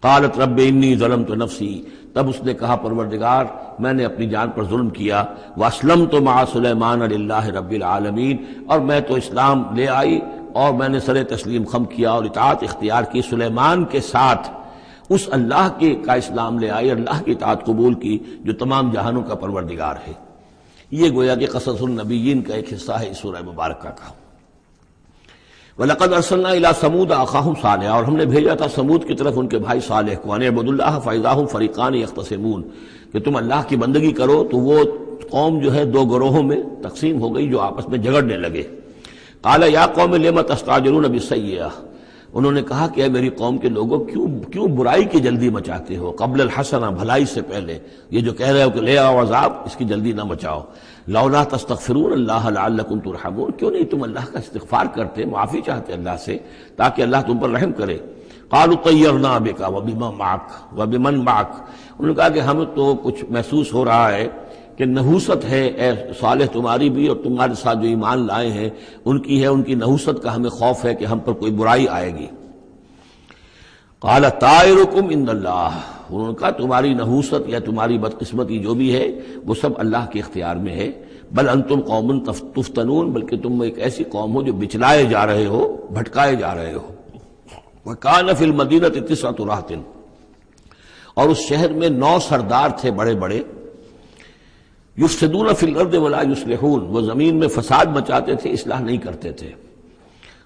قالت رب انی ظلمت نفسی، تب اس نے کہا پروردگار میں نے اپنی جان پر ظلم کیا۔ واسلمت مع سلیمان للہ رب العالمین، اور میں تو اسلام لے آئی اور میں نے سر تسلیم خم کیا اور اطاعت اختیار کی سلیمان کے ساتھ، اس اللہ کا اسلام لے آئی، اللہ کی اطاعت قبول کی جو تمام جہانوں کا پروردگار ہے۔ یہ گویا کہ قصص النبیین کا ایک حصہ ہے اس سورہ مبارکہ کا۔ وَلَقَدْ أَرْسَلْنَا إِلَىٰ ثَمُودَ أَخَاهُمْ صَالِحًا، اور ہم نے بھیجا تھا سمود کی طرف ان کے بھائی صالح کو، أَنِ اعْبُدُوا اللَّهَ فَإِذَا هُمْ فَرِيقَانِ يَخْتَصِمُونَ، کہ تم اللہ کی بندگی کرو تو وہ قوم جو ہے دو گروہوں میں تقسیم ہو گئی جو آپس میں جھگڑنے لگے۔ قَالَ يَا قَوْمِ لِمَ تَسْتَعْجِلُونَ بِالسَّيِّئَةِ، انہوں نے کہا کہ اے میری قوم کے لوگوں کیوں برائی کی جلدی مچاتے ہو، قبل الحسنہ، بھلائی سے پہلے، یہ جو کہہ رہے ہو کہ لے آؤ عذاب، اس کی جلدی نہ مچاؤ۔ لولا تستغفرون اللہ لعلکم ترحمون، کیوں نہیں تم اللہ کا استغفار کرتے، معافی چاہتے اللہ سے تاکہ اللہ تم پر رحم کرے۔ قالوا طیرنا بک وبمن معک، انہوں نے کہا کہ ہمیں تو کچھ محسوس ہو رہا ہے کہ نحوست ہے اے صالح تمہاری بھی، اور تمہارے ساتھ جو ایمان لائے ہیں ان کی ہے، ان کی نحوست کا ہمیں خوف ہے کہ ہم پر کوئی برائی آئے گی۔ قال طائرکم عند اللہ، انہوں نے کہا تمہاری نحوست یا تمہاری بدقسمتی جو بھی ہے وہ سب اللہ کے اختیار میں ہے۔ بل انتم قوم تفتنون، بلکہ تم ایک ایسی قوم ہو جو بچلائے جا رہے ہو، بھٹکائے جا رہے ہو۔ وکان فی المدینۃ 9 رہط، اور اس شہر میں 9 سردار تھے بڑے بڑے، یفسدون فی الارض ولا یصلحون، وہ زمین میں فساد مچاتے تھے، اصلاح نہیں کرتے تھے۔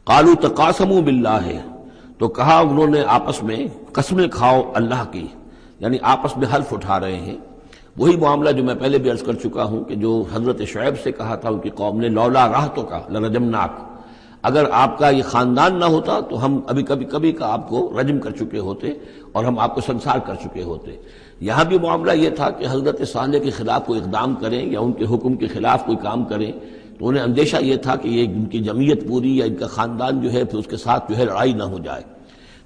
قالوا تقاسموا باللہ، تو کہا انہوں نے آپس میں قسمیں کھاؤ اللہ کی، یعنی آپس میں حلف اٹھا رہے ہیں۔ وہی معاملہ جو میں پہلے بھی عرض کر چکا ہوں کہ جو حضرت شعیب سے کہا تھا ان کی قوم نے، لولا رہتک لرجمناک، اگر آپ کا یہ خاندان نہ ہوتا تو ہم ابھی کبھی کا آپ کو رجم کر چکے ہوتے اور ہم آپ کو سنسار کر چکے ہوتے۔ یہاں بھی معاملہ یہ تھا کہ حضرت صالح کے خلاف کوئی اقدام کریں یا ان کے حکم کے خلاف کوئی کام کریں تو انہیں اندیشہ یہ تھا کہ یہ ان کی جمعیت پوری یا ان کا خاندان جو ہے پھر اس کے ساتھ جو ہے لڑائی نہ ہو جائے۔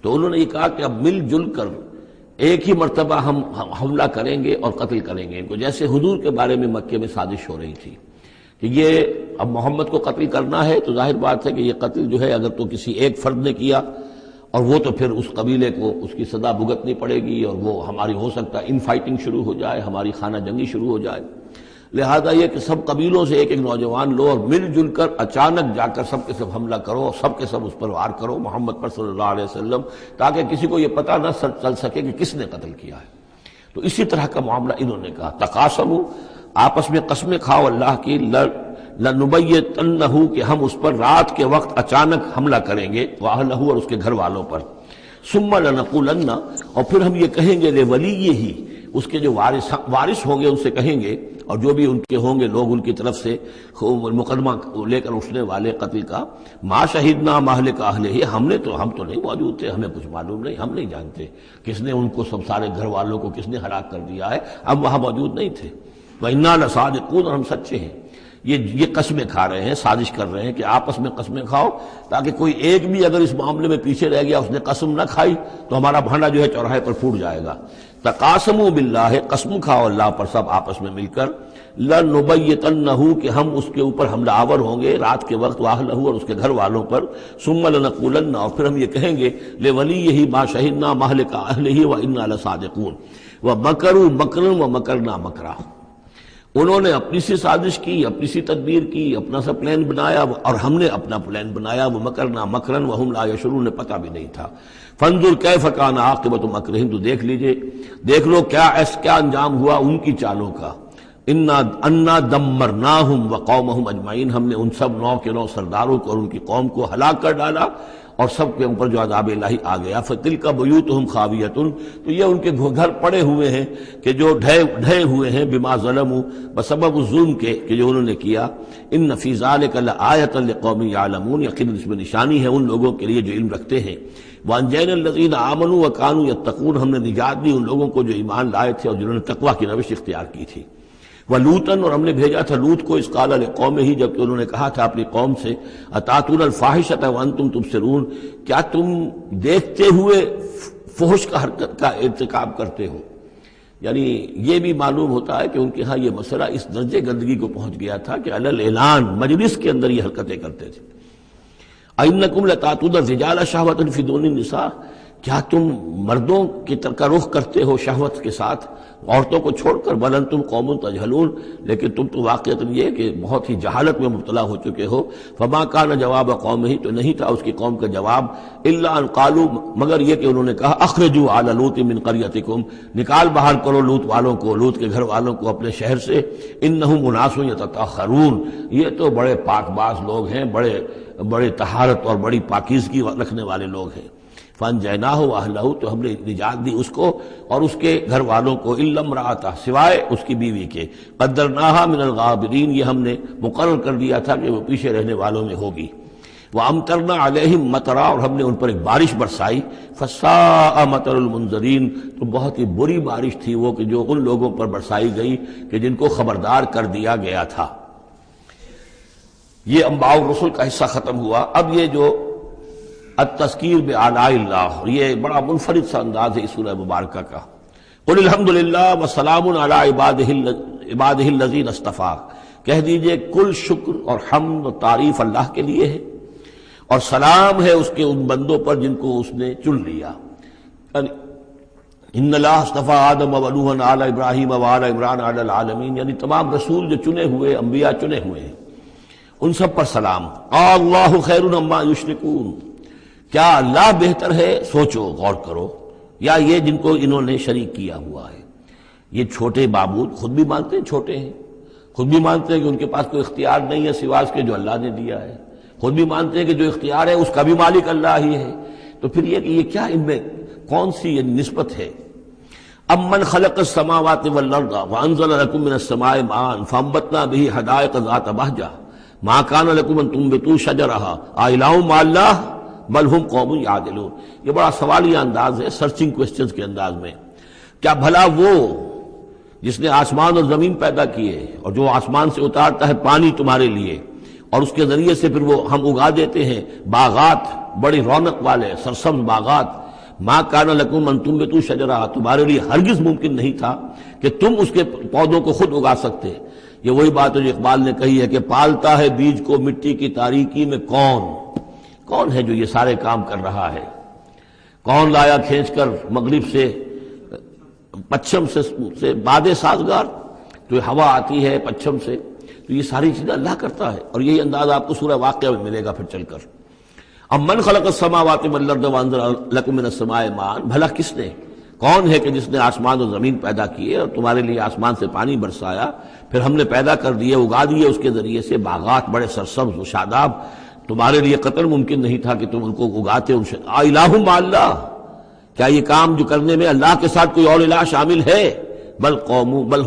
تو انہوں نے یہ کہا کہ اب مل جل کر ایک ہی مرتبہ ہم حملہ کریں گے اور قتل کریں گے ان کو، جیسے حضور کے بارے میں مکے میں سازش ہو رہی تھی کہ یہ اب محمد کو قتل کرنا ہے، تو ظاہر بات ہے کہ یہ قتل جو ہے اگر تو کسی ایک فرد نے کیا اور وہ تو پھر اس قبیلے کو اس کی سزا بھگتنی پڑے گی اور وہ ہماری ہو سکتا ہے ان فائٹنگ شروع ہو جائے، ہماری خانہ جنگی شروع ہو جائے۔ لہذا یہ کہ سب قبیلوں سے ایک ایک نوجوان لو اور مل جل کر اچانک جا کر سب کے سب حملہ کرو اور سب کے سب اس پر وار کرو محمد پر صلی اللہ علیہ وسلم، تاکہ کسی کو یہ پتہ نہ چل سکے کہ کس نے قتل کیا ہے۔ تو اسی طرح کا معاملہ انہوں نے کہا، تقاسموا، آپس میں قسمیں کھاؤ اللہ کی، لنبیتنہ، کہ ہم اس پر رات کے وقت اچانک حملہ کریں گے، واہلہ، اور اس کے گھر والوں پر، ثم لنقولن، اور پھر ہم یہ کہیں گے لولیہ، اس کے جو وارث ہوں گے ان سے کہیں گے، اور جو بھی ان کے ہوں گے لوگ ان کی طرف سے مقدمہ لے کر اٹھنے والے قتل کا، ما شہدنا مہلک اہلہ، ہم تو نہیں موجود تھے، ہمیں کچھ معلوم نہیں، ہم نہیں جانتے کس نے ان کو سب سارے گھر والوں کو کس نے ہلاک کر دیا ہے، ہم وہاں موجود نہیں تھے، وَإِنَّا لَصَادِقُونَ، اور ہم سچے ہیں۔ یہ قسمیں کھا رہے ہیں، سازش کر رہے ہیں کہ آپس میں قسمیں کھاؤ، تاکہ کوئی ایک بھی اگر اس معاملے میں پیچھے رہ گیا، اس نے قسم نہ کھائی تو ہمارا بھانڈا جو ہے چوراہے پر پھوٹ جائے گا۔ تقاسموا باللہ، قسم کھاؤ اللہ پر سب آپس میں مل کر، لنبیتنہ، کہ ہم اس کے اوپر حملہ آور ہوں گے رات کے وقت، واہلہ، اور اس کے گھر والوں پر، ثم لنقولن، اور پھر ہم یہ کہیں گے لولیہ ما شہدنا مہلک اہلہ وإنا لصادقون، ومکروا مکرا ومکرنا مکرا، انہوں نے اپنی سی سازش کی، اپنی سی تدبیر کی، اپنا سا پلان بنایا، اور ہم نے اپنا پلان بنایا، وہ مکرنا مکرن وہم لا یشعرون، نے پتہ بھی نہیں تھا۔ فانظر کیف کان عاقبۃ مکرہم، تو دیکھ لو کیا انجام ہوا ان کی چالوں کا۔ انا دمرناہم وقومہم اجمعین، ہم نے ان سب 9 کے 9 سرداروں کو اور ان کی قوم کو ہلاک کر ڈالا، اور سب کے اوپر جو عذاب الہی آ گیا۔ فتلک بیوتہم خاویۃ، تو یہ ان کے گھر پڑے ہوئے ہیں کہ جو ڈھے ہوئے ہیں، بما ظلموا، بسبب الظلم کے کہ جو انہوں نے کیا۔ ان فی ذلک لآیۃ لقوم یعلمون، یقیناً اس میں نشانی ہے ان لوگوں کے لیے جو علم رکھتے ہیں۔ وانجینا الذین آمنوا وکانوا یتقون، ہم نے نجات دی ان لوگوں کو جو ایمان لائے تھے اور جنہوں نے تقویٰ کی روش اختیار کی تھی۔ وَلُوطًا، اور ہم نے بھیجا تھا لوط کو، اذ قال لقومہ، جبکہ انہوں نے کہا تھا اپنی قوم سے، اتاتون الفاحشۃ وانتم تبصرون، کیا تم دیکھتے ہوئے فحش کا حرکت کا ارتکاب کرتے ہو؟ یعنی یہ بھی معلوم ہوتا ہے کہ ان کے ہاں یہ مسئلہ اس درجے گندگی کو پہنچ گیا تھا کہ علی الاعلان مجلس کے اندر یہ حرکتیں کرتے تھے۔ اَإِنَّكُمْ لَتَأْتُونَ الرِّجَالَ شَهْوَةً فِي دُونِ النِّسَاءِ، کیا تم مردوں کی طرف کا رخ کرتے ہو شہوت کے ساتھ عورتوں کو چھوڑ کر؟ بل انتم قوم تجہلون، لیکن تم تو واقعتاً یہ کہ بہت ہی جہالت میں مبتلا ہو چکے ہو۔ فما کان جواب قومہ، تو نہیں تھا اس کی قوم کا جواب، الا ان قالوا، مگر یہ کہ انہوں نے کہا، اخرجوا آل لوط من قریتکم، نکال باہر کرو لوط والوں کو، لوط کے گھر والوں کو اپنے شہر سے، انہم اناس یتطہرون، یہ تو بڑے پاک باز لوگ ہیں، بڑے طہارت اور بڑی پاکیزگی رکھنے والے لوگ ہیں۔ فانجیناہ واہلہ، تو ہم نے نجات دی اس کو اور اس کے گھر والوں کو، الا امرأتہ، سوائے اس کی بیوی کے، قدرناہا من الغابرین، یہ ہم نے مقرر کر دیا تھا کہ وہ پیچھے رہنے والوں میں ہوگی۔ وامطرنا علیہم مطرا، اور ہم نے ان پر ایک بارش برسائی، فساء مطر المنذرین، تو بہت ہی بری بارش تھی وہ کہ جو ان لوگوں پر برسائی گئی کہ جن کو خبردار کر دیا گیا تھا۔ یہ انباء الرسل کا حصہ ختم ہوا۔ اب یہ جو التذکیر بآلاء اللہ، یہ بڑا منفرد سا انداز ہے اس سورہ مبارکہ کا۔ قل الحمد للہ وسلام علی عبادہ الذین اصطفیٰ، کہہ دیجئے کل شکر اور حمد و تعریف اللہ کے لیے ہے، اور سلام ہے اس کے ان بندوں پر جن کو اس نے چن لیا۔ ان اللہ اصطفیٰ آدم و نوحا آل ابراہیم و آل عمران علی العالمین، یعنی تمام رسول جو چنے ہوئے، انبیاء چنے ہوئے ہیں، ان سب پر سلام۔ اللہ خیر عما یشرکون، کیا اللہ بہتر ہے، سوچو غور کرو، یا یہ جن کو انہوں نے شریک کیا ہوا ہے۔ یہ چھوٹے معبود خود بھی مانتے ہیں چھوٹے ہیں، خود بھی مانتے ہیں کہ ان کے پاس کوئی اختیار نہیں ہے سوائے اس کے جو اللہ نے دیا ہے، خود بھی مانتے ہیں کہ جو اختیار ہے اس کا بھی مالک اللہ ہی ہے۔ تو پھر یہ کہ یہ کیا ان میں کون سی یہ نسبت ہے؟ امن خلق السماوات والارض وانزل لكم من السماء ماء فانبتنا به حدائق ذات بهجة ما كان لكم ان تنبتوا شجرها أإله مع الله بل هم قوم يعدلون۔ یہ بڑا سوالیہ انداز ہے، سرچنگ کوسچنز کے انداز میں۔ کیا بھلا وہ جس نے آسمان اور زمین پیدا کیے اور جو آسمان سے اتارتا ہے پانی تمہارے لیے، اور اس کے ذریعے سے پھر وہ ہم اگا دیتے ہیں باغات، بڑی رونق والے سرسبز باغات، ما کان لکم ان تنبتوا شجرہ، تمہارے لیے ہرگز ممکن نہیں تھا کہ تم اس کے پودوں کو خود اگا سکتے۔ یہ وہی بات ہے جو اقبال نے کہی ہے کہ پالتا ہے بیج کو مٹی کی تاریکی میں کون ہے جو یہ سارے کام کر رہا ہے؟ کون لایا کھینچ کر مغرب سے پچھم سے باد سازگار، تو ہوا آتی ہے پچھم سے، تو یہ ساری چیزیں اللہ کرتا ہے۔ اور یہی انداز آپ کو سورہ واقعہ میں ملے گا پھر چل کر۔ ام من خلق السماوات والارض وانزل لكم من السماء ماء، بھلا کس نے کون ہے کہ جس نے آسمان اور زمین پیدا کیے اور تمہارے لیے آسمان سے پانی برسایا، پھر ہم نے پیدا کر دیے، اگا دیے اس کے ذریعے سے باغات بڑے سرسبز و شاداب، تمہارے لیے قطر ممکن نہیں تھا کہ تم ان کو اگاتے۔ الہ مع اللہ، کیا یہ کام جو کرنے میں اللہ کے ساتھ کوئی اور الہ شامل ہے؟ بل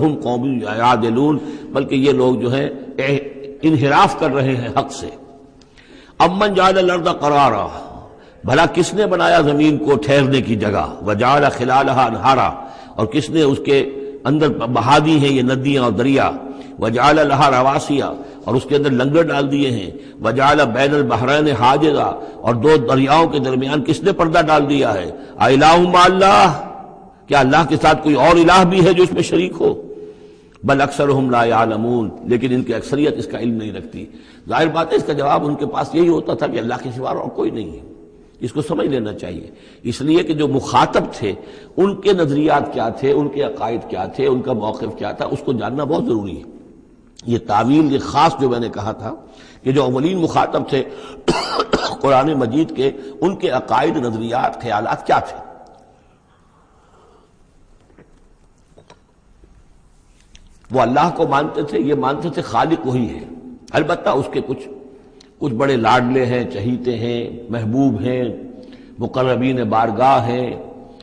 ہم قوم یعدلون، بلکہ یہ لوگ جو ہیں انحراف کر رہے ہیں حق سے۔ امن جعل الارض قرارا، بھلا کس نے بنایا زمین کو ٹھہرنے کی جگہ، وجعل خلالها انہارا، اور کس نے اس کے اندر بہا دی ہیں یہ ندیاں اور دریا، وجعل لها رواسیا، اور اس کے اندر لنگر ڈال دیے ہیں، وجعل بین البحرین حاجزا، اور دو دریاؤں کے درمیان کس نے پردہ ڈال دیا ہے؟ الہ مع اللہ، کیا اللہ کے ساتھ کوئی اور الہ بھی ہے جو اس میں شریک ہو؟ بل اکثرهم لا يعلمون، لیکن ان کی اکثریت اس کا علم نہیں رکھتی۔ ظاہر بات ہے اس کا جواب ان کے پاس یہی ہوتا تھا کہ اللہ کے سوا اور کوئی نہیں ہے۔ اس کو سمجھ لینا چاہیے، اس لیے کہ جو مخاطب تھے ان کے نظریات کیا تھے، ان کے عقائد کیا تھے، ان کا موقف کیا تھا، اس کو جاننا بہت ضروری ہے۔ یہ تعویل، یہ خاص جو میں نے کہا تھا کہ جو اولین مخاطب تھے قرآن مجید کے، ان کے عقائد، نظریات، خیالات کیا تھے۔ وہ اللہ کو مانتے تھے، یہ مانتے تھے خالق وہی ہے، البتہ اس کے کچھ بڑے لاڈلے ہیں، چہیتے ہیں، محبوب ہیں، مقربین بارگاہ ہیں،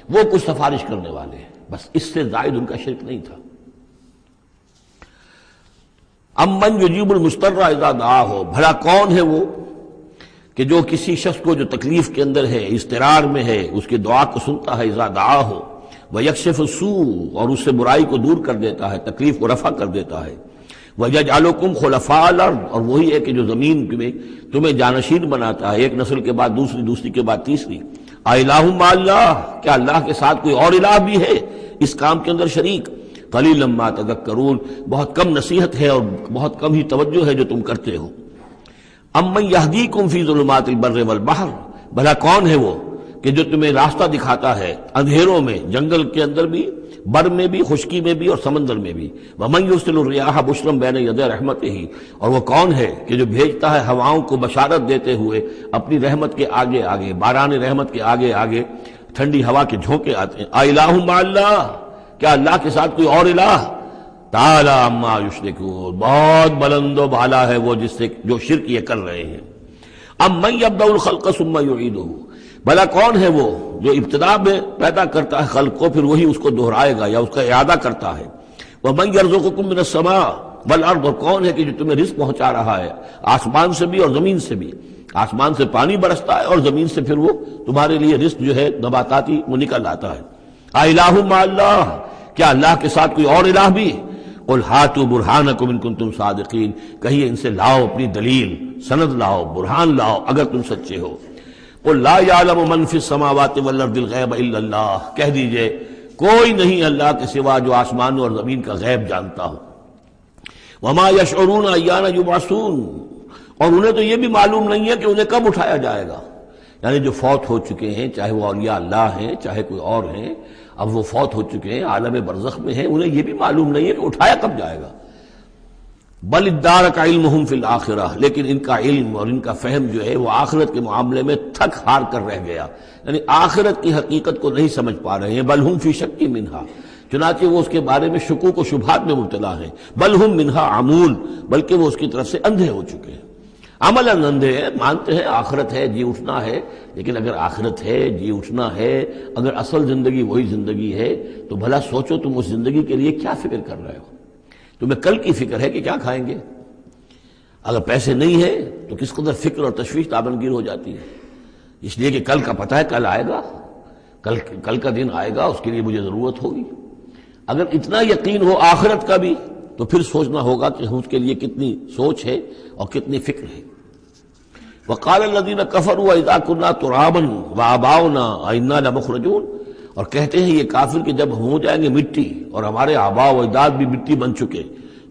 وہ کچھ سفارش کرنے والے ہیں، بس اس سے زائد ان کا شرک نہیں تھا۔ امن یجیب المضطر اذا دعاہ، بھلا کون ہے وہ کہ جو کسی شخص کو جو تکلیف کے اندر ہے، اضطرار میں ہے، اس کی دعا کو سنتا ہے، اذا دعاہ ویکشف السوء، اور اس سے برائی کو دور کر دیتا ہے، تکلیف کو رفع کر دیتا ہے، وَيَجْعَلُكُمْ خُلَفَاءَ الْأَرْضِ، اور وہی ہے کہ جو زمین میں تمہیں جانشین بناتا ہے، ایک نسل کے بعد دوسری، دوسری کے بعد تیسری۔ الہ مع اللہ، کیا اللہ کے ساتھ کوئی اور الہ بھی ہے اس کام کے اندر شریک؟ قلیلا ما تذکرون، بہت کم نصیحت ہے اور بہت کم ہی توجہ ہے جو تم کرتے ہو۔ امن یہدیکم فی ظلمات البر والبحر، بھلا کون ہے وہ کہ جو تمہیں راستہ دکھاتا ہے اندھیروں میں، جنگل کے اندر بھی، بر میں بھی، خشکی میں بھی اور سمندر میں بھی۔ وَمَن يُرْسِلُ الرِّيَاحَ بُشْرًا بَيْنَ يَدَيْ رَحْمَتِهِ، اور وہ کون ہے کہ جو بھیجتا ہے ہواؤں کو بشارت دیتے ہوئے اپنی رحمت کے آگے آگے، باران رحمت کے آگے آگے ٹھنڈی ہوا کے جھونکے آتے ہیں۔ الہ مع اللہ، کیا اللہ کے ساتھ کوئی اور الہ؟ تعالی عما یشرکون، بہت بلند و بالا ہے وہ جس سے جو شرک یہ کر رہے ہیں۔ امن یبدأ الخلق ثم یعیدہ، بھلا کون ہے وہ جو ابتدا میں پیدا کرتا ہے خلق کو، پھر وہی اس کو دہرائے گا یا اس کا اعادہ کرتا ہے۔ وَمَن يَرْزُقُكُم مِّنَ السَّمَاءِ وَالْأَرْضِ، اور کون ہے کہ جو تمہیں رزق پہنچا رہا ہے آسمان سے بھی اور زمین سے بھی، آسمان سے پانی برستا ہے اور زمین سے پھر وہ تمہارے لیے رزق جو ہے نباتاتی وہ نکل آتا ہے۔ الہ مع اللہ، کیا اللہ کے ساتھ کوئی اور الہ بھی؟ قُلْ هَاتُوا بُرْهَانَكُمْ إِن كُنتُمْ صَادِقِينَ، کہیے ان سے لاؤ اپنی دلیل، سند لاؤ، برہان لاؤ اگر تم سچے ہو۔ قُلْ لَا يَعْلَمُ مَن فِي السَّمَاوَاتِ وَالْأَرْضِ الْغَيْبَ إِلَّا اللَّهُ، کہہ دیجئے کوئی نہیں اللہ کے سوا جو آسمان اور زمین کا غیب جانتا ہو۔ وَمَا يَشْعُرُونَ أَيَّانَ يُبْعَثُونَ، اور انہیں تو یہ بھی معلوم نہیں ہے کہ انہیں کب اٹھایا جائے گا۔ یعنی جو فوت ہو چکے ہیں، چاہے وہ اولیاء اللہ ہیں چاہے کوئی اور ہیں، اب وہ فوت ہو چکے ہیں، عالم برزخ میں ہیں، انہیں یہ بھی معلوم نہیں ہے کہ اٹھایا کب جائے گا۔ بل ادارک علمہم فی الآخرہ، لیکن ان کا علم اور ان کا فہم جو ہے وہ آخرت کے معاملے میں تھک ہار کر رہ گیا، یعنی آخرت کی حقیقت کو نہیں سمجھ پا رہے ہیں۔ بل ہم فی شک منہا، چنانچہ وہ اس کے بارے میں شکوک و شبہات میں مبتلا ہیں۔ بل ہم منہا عمون، بلکہ وہ اس کی طرف سے اندھے ہو چکے ہیں، عملاً اندھے ہیں، مانتے ہیں آخرت ہے، جی اٹھنا ہے، لیکن اگر آخرت ہے، جی اٹھنا ہے، اگر اصل زندگی وہی زندگی ہے تو بھلا سوچو تم اس زندگی کے لیے کیا فکر کر رہے ہو؟ تمہیں کل کی فکر ہے کہ کیا کھائیں گے؟ اگر پیسے نہیں ہیں تو کس قدر فکر اور تشویش تابنگیر ہو جاتی ہے، اس لیے کہ کل کا پتہ ہے کل آئے گا، کل کا دن آئے گا، اس کے لیے مجھے ضرورت ہوگی۔ اگر اتنا یقین ہو آخرت کا بھی تو پھر سوچنا ہوگا کہ اس کے لیے کتنی سوچ ہے اور کتنی فکر ہے۔ وقال الذين كفروا اذا كنا ترابا وآباؤنا أئنا لمخرجون، اور کہتے ہیں یہ کافر کہ جب ہو جائیں گے مٹی اور ہمارے آباء و اجداد بھی مٹی بن چکے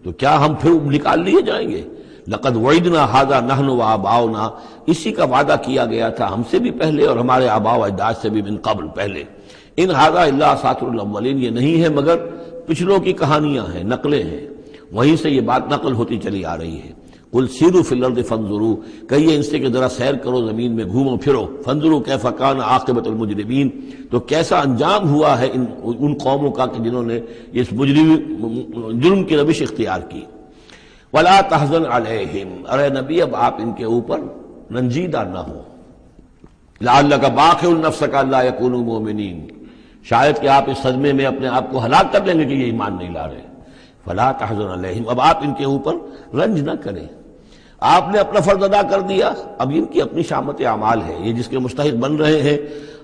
تو کیا ہم پھر نکال لیے جائیں گے؟ لقد وعدنا هذا نحن وآباؤنا، اسی کا وعدہ کیا گیا تھا ہم سے بھی پہلے اور ہمارے آباء و اجداد سے بھی من قبل پہلے۔ ان هذا الا اساطیر الاولین، یہ نہیں ہے مگر پچھلوں کی کہانیاں ہیں، نقلیں ہیں، وہیں سے یہ بات نقل ہوتی چلی آ رہی ہے۔ قل سیروا فی الارض فانظروا، کہیے ان سے کہ ذرا سیر کرو زمین میں، گھومو پھرو، فانظروا کیف کان عاقبۃ المجرمین، تو کیسا انجام ہوا ہے ان قوموں کا کہ جنہوں نے اس جرم کی روش اختیار کی۔ ولا تحزن علیہم، ارے نبی اب آپ ان کے اوپر رنجیدہ نہ ہو، لعلک باخع نفسک الا یکونوا مؤمنین، شاید کہ آپ اس صدمے میں اپنے آپ کو ہلاک کر لیں گے کہ یہ ایمان نہیں لا رہے۔ فلا تحزن علیہم، اب آپ ان کے اوپر رنج نہ کریں، آپ نے اپنا فرض ادا کر دیا، اب ان کی اپنی شامت اعمال ہے، یہ جس کے مستحق بن رہے ہیں،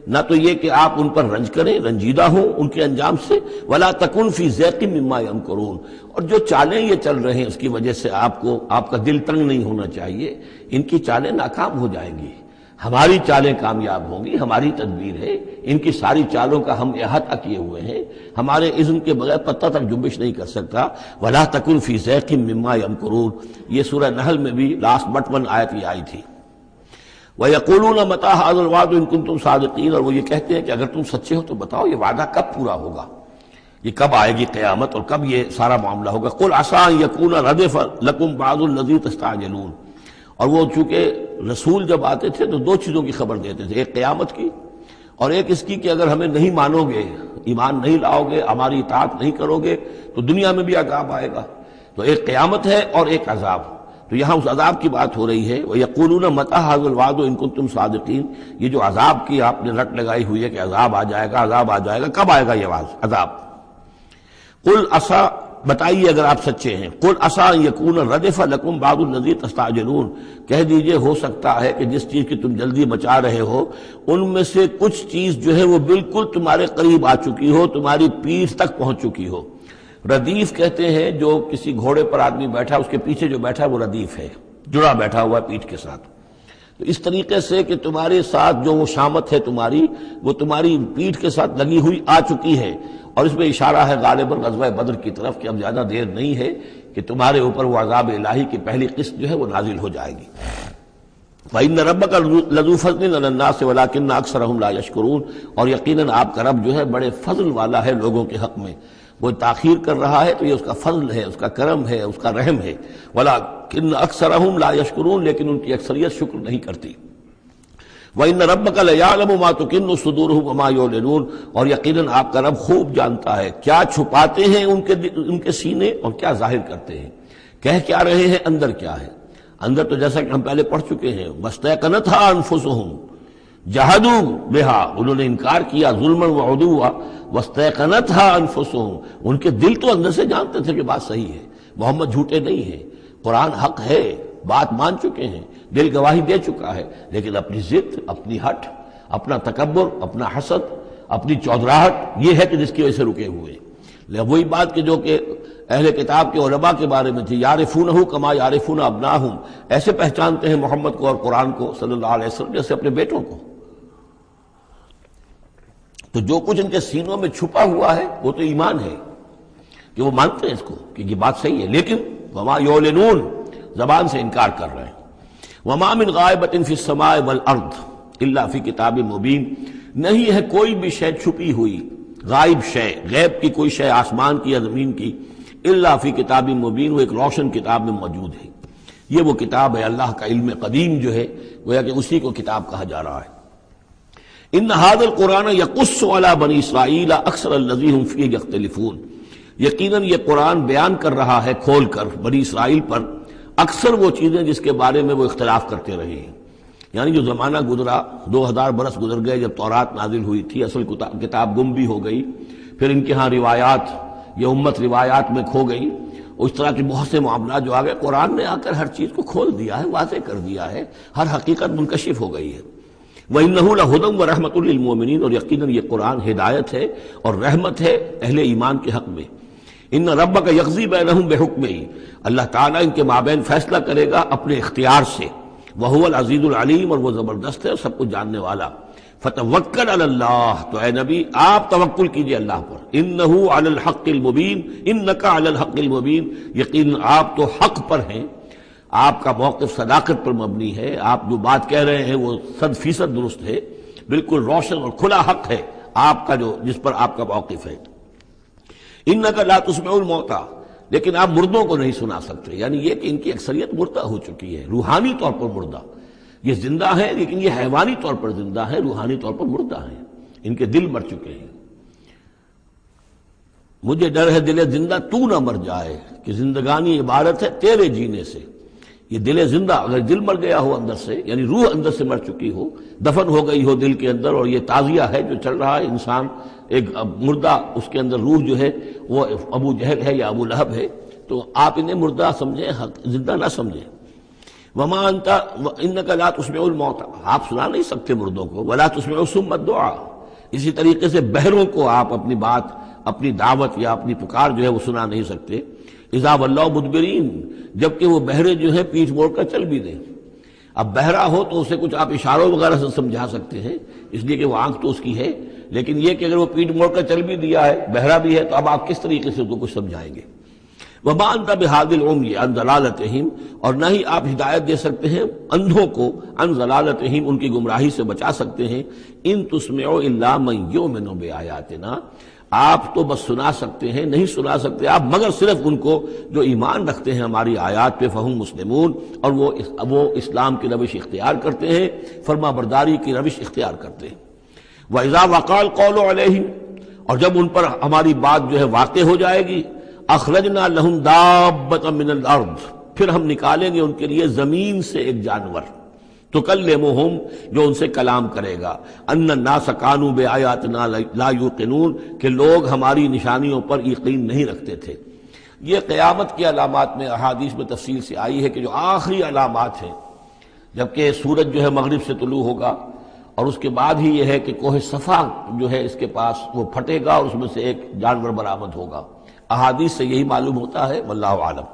نہ تو یہ کہ آپ ان پر رنج کریں، رنجیدہ ہوں ان کے انجام سے، ولا تکن فی ضیق مما یمکرون، اور جو چالیں یہ چل رہے ہیں اس کی وجہ سے آپ کا دل تنگ نہیں ہونا چاہیے، ان کی چالیں ناکام ہو جائیں گی، ہماری چالیں کامیاب ہوں گی، ہماری تدبیر ہے، ان کی ساری چالوں کا ہم احاطہ کیے ہوئے ہیں، ہمارے اذن کے بغیر پتہ تک جنبش نہیں کر سکتا۔ ولا تکن فی ضیق مما یمکرون، یہ سورہ نحل میں بھی لاسٹ بٹ 1 آیت یہ آئی تھی۔ وَيَقُولُونَ مَتَىٰ هَٰذَا الْوَعْدُ إِن كُنتُمْ صَادِقِينَ، اور وہ یہ کہتے ہیں کہ اگر تم سچے ہو تو بتاؤ یہ وعدہ کب پورا ہوگا، یہ کب آئے گی قیامت اور کب یہ سارا معاملہ ہوگا۔ قُلْ عَسَىٰ أَن يَكُونَ رَدِفَ لَكُمْ بَعْضُ الَّذِي تَسْتَعْجِلُونَ، اور وہ چونکہ رسول جب آتے تھے تو 2 چیزوں کی خبر دیتے تھے، ایک قیامت کی اور ایک اس کی کہ اگر ہمیں نہیں مانو گے، ایمان نہیں لاؤ گے، ہماری اطاعت نہیں کرو گے تو دنیا میں بھی عذاب آئے گا، تو ایک قیامت ہے اور ایک عذاب، تو یہاں اس عذاب کی بات ہو رہی ہے۔ وَيَقُولُونَ مَتَىٰ هَٰذَا الْوَعْدُ إِن كُنتُمْ صَادِقِينَ، یہ جو عذاب کی آپ نے رٹ لگائی ہوئی ہے کہ عذاب آ جائے گا، عذاب آ جائے گا، کب آئے گا یہ عذاب؟ قُلْ عَسَىٰ، بتائیے اگر آپ سچے ہیں، قُلْ عَسَىٰ أَن يَكُونَ رَدِفَ لَكُمْ بَعْضُ الَّذِي تَسْتَعْجِلُونَ، کہہ دیجئے ہو سکتا ہے کہ جس چیز کی تم جلدی مچا رہے ہو ان میں سے کچھ چیز جو ہے وہ بالکل تمہارے قریب آ چکی ہو، تمہاری پیٹھ تک پہنچ چکی ہو۔ ردیف کہتے ہیں جو کسی گھوڑے پر آدمی بیٹھا اس کے پیچھے جو بیٹھا وہ ردیف ہے، جڑا بیٹھا ہوا پیٹھ کے ساتھ، تو اس طریقے سے کہ تمہارے ساتھ جو وہ شامت ہے تمہاری، وہ تمہاری پیٹھ کے ساتھ لگی ہوئی آ چکی ہے، اور اس میں اشارہ ہے غالباً غزوہ بدر کی طرف کہ اب زیادہ دیر نہیں ہے کہ تمہارے اوپر وہ عذاب الہی کی پہلی قسط جو ہے وہ نازل ہو جائے گی۔ وَإِنَّ رَبَّكَ لَذُو فَضْلٍ عَلَى النَّاسِ وَلَٰكِنَّ أَكْثَرَهُمْ لَا يَشْكُرُونَ، اور یقیناً آپ کا رب جو ہے بڑے فضل والا ہے لوگوں کے حق میں، وہ تاخیر کر رہا ہے تو یہ اس کا فضل ہے، اس کا کرم ہے، اس کا رحم ہے۔ وَلَٰكِنَّ أَكْثَرَهُمْ لَا يَشْكُرُونَ، لیکن ان کی اکثریت شکر نہیں کرتی۔ وَإِنَّ رَبَّكَ لَيَعْلَمُ مَا تُكِنُّ صُدُورُهُمْ وَمَا يُعْلِنُونَ، اور یقیناً آپ کا رب خوب جانتا ہے کیا چھپاتے ہیں ان کے سینے اور کیا ظاہر کرتے ہیں، کہہ کیا رہے ہیں، اندر کیا ہے۔ اندر تو جیسا کہ ہم پہلے پڑھ چکے ہیں، وَاسْتَيْقَنَتْهَا أَنفُسُهُمْ جَحَدُوا بِهَا، انہوں نے انکار کیا ظلمًا وعدوا، وَاسْتَيْقَنَتْهَا أَنفُسُهُمْ، ان کے دل تو اندر سے جانتے تھے کہ بات صحیح ہے، محمد جھوٹے نہیں ہیں، قرآن حق ہے، بات مان چکے ہیں، دل گواہی دے چکا ہے، لیکن اپنی ضد، اپنی ہٹ، اپنا تکبر، اپنا حسد، اپنی چودراہٹ، یہ ہے کہ جس کی وجہ سے رکے ہوئے۔ وہی بات کہ جو کہ اہل کتاب کے علماء کے بارے میں تھی، یعرفونہ کما یعرفون ابناہم، ایسے پہچانتے ہیں محمد کو اور قرآن کو صلی اللہ علیہ وسلم جیسے اپنے بیٹوں کو۔ تو جو کچھ ان کے سینوں میں چھپا ہوا ہے وہ تو ایمان ہے کہ وہ مانتے ہیں اس کو کہ یہ بات صحیح ہے، لیکن وما یعلنون، زبان سے انکار کر رہے ہیں۔ وما من غائبۃ فی السماء والارض الا فی کتاب مبین، نہیں ہے کوئی بھی شے چھپی ہوئی، غائب شے، غیب کی کوئی شے آسمان کی یا زمین کی، الا فی کتاب مبین، وہ ایک روشن کتاب میں موجود ہے۔ یہ وہ کتاب ہے، اللہ کا علم قدیم جو ہے گویا کہ اسی کو کتاب کہا جا رہا ہے۔ ان ھذا القرآن یقص علی بنی اسرائیل اکثر الذی ھم فیہ یختلفون، یقیناً یہ قرآن بیان کر رہا ہے کھول کر بنی اسرائیل پر اکثر وہ چیزیں جس کے بارے میں وہ اختلاف کرتے رہے ہیں، یعنی جو زمانہ گزرا، 2000 برس گزر گئے جب تورات نازل ہوئی تھی، اصل کتاب گم بھی ہو گئی، پھر ان کے ہاں روایات، یہ امت روایات میں کھو گئی، اس طرح کے بہت سے معاملات جو آ گئے، قرآن نے آ کر ہر چیز کو کھول دیا ہے، واضح کر دیا ہے، ہر حقیقت منکشف ہو گئی ہے۔ وَإِنَّهُ لَهُدًى وَرَحْمَةٌ لِّلْمُؤْمِنِينَ، اور یقیناً یہ قرآن ہدایت ہے اور رحمت ہے اہل ایمان کے حق میں۔ ان ربک یقضی بینہم بحکمہ، اللہ تعالیٰ ان کے مابین فیصلہ کرے گا اپنے اختیار سے، وہو العزیز العلیم، اور وہ زبردست ہے اور سب کچھ جاننے والا۔ فتوکل علی اللہ، تو اے نبی آپ توکل کیجئے اللہ پر، انہ علی الحق المبین، انک علی الحق المبین، یقیناً آپ تو حق پر ہیں، آپ کا موقف صداقت پر مبنی ہے، آپ جو بات کہہ رہے ہیں وہ 100% درست ہے، بالکل روشن اور کھلا حق ہے آپ کا جو جس پر آپ کا موقف ہے۔ انک لا تسمع الموتى، لیکن آپ مردوں کو نہیں سنا سکتے، یعنی یہ کہ ان کی اکثریت مردہ ہو چکی ہے، روحانی طور پر مردہ۔ یہ زندہ ہے لیکن یہ حیوانی طور پر زندہ ہے، روحانی طور پر مردہ ہیں، ان کے دل مر چکے ہیں۔ مجھے ڈر ہے دل زندہ تو نہ مر جائے، کہ زندگانی عبارت ہے تیرے جینے سے۔ یہ دل زندہ، اگر دل مر گیا ہو اندر سے، یعنی روح اندر سے مر چکی ہو، دفن ہو گئی ہو دل کے اندر، اور یہ تعزیہ ہے جو چل رہا ہے، انسان ایک مردہ، اس کے اندر روح جو ہے وہ ابو جہل ہے یا ابو لہب ہے، تو آپ انہیں مردہ سمجھیں، زندہ نہ سمجھیں۔ وما انت انک لا تسمع الموتى، آپ سنا نہیں سکتے مردوں کو، ولا تسمع الصم الدعاء، اسی طریقے سے بہروں کو آپ اپنی بات، اپنی دعوت یا اپنی پکار جو ہے وہ سنا نہیں سکتے۔ اذا ولوا مدبرین، جبکہ وہ بہرے جو ہیں پیٹھ موڑ کر چل بھی دیں۔ اب بہرا ہو تو اسے کچھ آپ اشاروں وغیرہ سے سمجھا سکتے ہیں، اس لیے کہ وہ آنکھ تو اس کی ہے، لیکن یہ کہ اگر وہ پیٹھ موڑ کر چل بھی دیا ہے، بہرا بھی ہے، تو اب آپ کس طریقے سے اس کو کچھ سمجھائیں گے؟ وما انت بہاد العمی عن ضلالتہم، اور نہ ہی آپ ہدایت دے سکتے ہیں اندھوں کو، عن ضلالتہم، ان کی گمراہی سے بچا سکتے ہیں۔ ان تسمع الا من یؤمن بآیاتنا، آپ تو بس سنا سکتے ہیں، نہیں سنا سکتے آپ مگر صرف ان کو جو ایمان رکھتے ہیں ہماری آیات پہ، فہم مسلمون، اور وہ اسلام کی روش اختیار کرتے ہیں، فرما برداری کی روش اختیار کرتے ہیں۔ وَإِذَا وَقَعَ الْقَوْلُ عَلَيْهِمْ، اور جب ان پر ہماری بات جو ہے واقع ہو جائے گی، اخرجنا لہم دابۃ من الارض، پھر ہم نکالیں گے ان کے لیے زمین سے ایک جانور، تکلمہم، جو ان سے کلام کرے گا، ان الناس کانوا بآیاتنا لا یوقنون، کہ لوگ ہماری نشانیوں پر یقین نہیں رکھتے تھے۔ یہ قیامت کی علامات میں احادیث میں تفصیل سے آئی ہے کہ جو آخری علامات ہیں، جبکہ سورج جو ہے مغرب سے طلوع ہوگا، اور اس کے بعد ہی یہ ہے کہ کوہ صفا جو ہے اس کے پاس وہ پھٹے گا اور اس میں سے ایک جانور برآمد ہوگا۔ احادیث سے یہی معلوم ہوتا ہے، واللہ عالم۔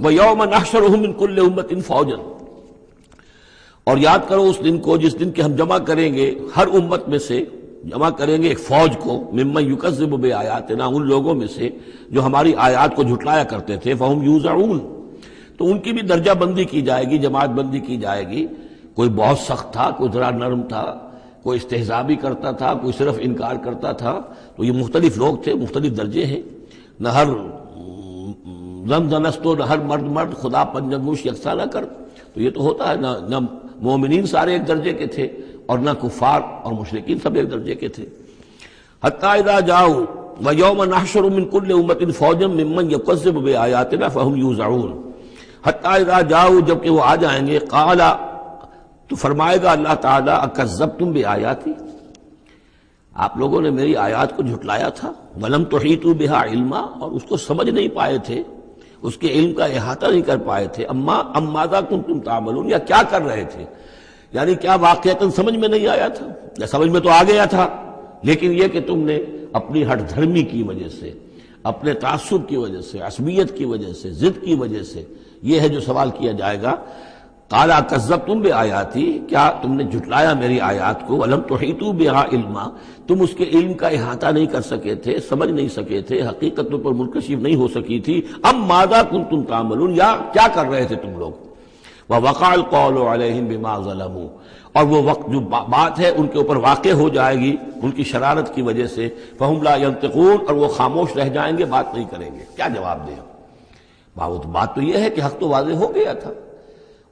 وَيَوْمَ نَحْشُرُهُم مِّن كُلِّ أُمَّةٍ فَوْجًا، اور یاد کرو اس دن کو جس دن کہ ہم جمع کریں گے ہر امت میں سے، جمع کریں گے ایک فوج کو، ممن یکذب بآیاتنا، ان لوگوں میں سے جو ہماری آیات کو جھٹلایا کرتے تھے، فہم یوزعون، تو ان کی بھی درجہ بندی کی جائے گی، جماعت بندی کی جائے گی۔ کوئی بہت سخت تھا، کوئی ذرا نرم تھا، کوئی استہزاء بھی کرتا تھا، کوئی صرف انکار کرتا تھا، تو یہ مختلف لوگ تھے، مختلف درجے ہیں۔ نہ ہر زنستو، نہ ہر مرد خدا پنجنگوش یکساں نہ کر، تو یہ تو ہوتا ہے، نہ مومنین سارے ایک درجے کے تھے، اور نہ کفار اور مشرکین سب ایک درجے کے تھے۔ حتی اذا جاؤ ویوم نحشر من کل امۃ فوجا ممن یکذب بآیاتنا فہم یوزعون، حتی اذا جاؤ، جبکہ وہ آ جائیں گے، قال، تو فرمائے گا اللہ تعالیٰ، اکذبتم بآیاتی، آپ لوگوں نے میری آیات کو جھٹلایا تھا، ولم تحیطوا بہا علما، اور اس کو سمجھ نہیں پائے تھے، اس کے علم کا احاطہ نہیں کر پائے تھے، ام ماذا کنتم تعملون، یا کیا کر رہے تھے، یعنی کیا واقعتاً سمجھ میں نہیں آیا تھا، یا سمجھ میں تو آ گیا تھا، لیکن یہ کہ تم نے اپنی ہٹ دھرمی کی وجہ سے، اپنے تعصب کی وجہ سے، عصبیت کی وجہ سے، ضد کی وجہ سے، یہ ہے جو سوال کیا جائے گا۔ قال کذبتم بآیاتی، کیا تم نے جھٹلایا میری آیات کو، ولم تحیطوا بہا علما، تم اس کے علم کا احاطہ نہیں کر سکے تھے، سمجھ نہیں سکے تھے، حقیقتوں پر منکشف نہیں ہو سکی تھی، ام ماذا کنتم تعملون، یا کیا کر رہے تھے تم لوگ۔ ووقع القول علیہم بما ظلموا، اور وہ وقت جو بات ہے ان کے اوپر واقع ہو جائے گی ان کی شرارت کی وجہ سے، فہم لا ینطقون، اور وہ خاموش رہ جائیں گے، بات نہیں کریں گے، کیا جواب دیں؟ بات تو یہ ہے کہ حق تو واضح ہو گیا تھا،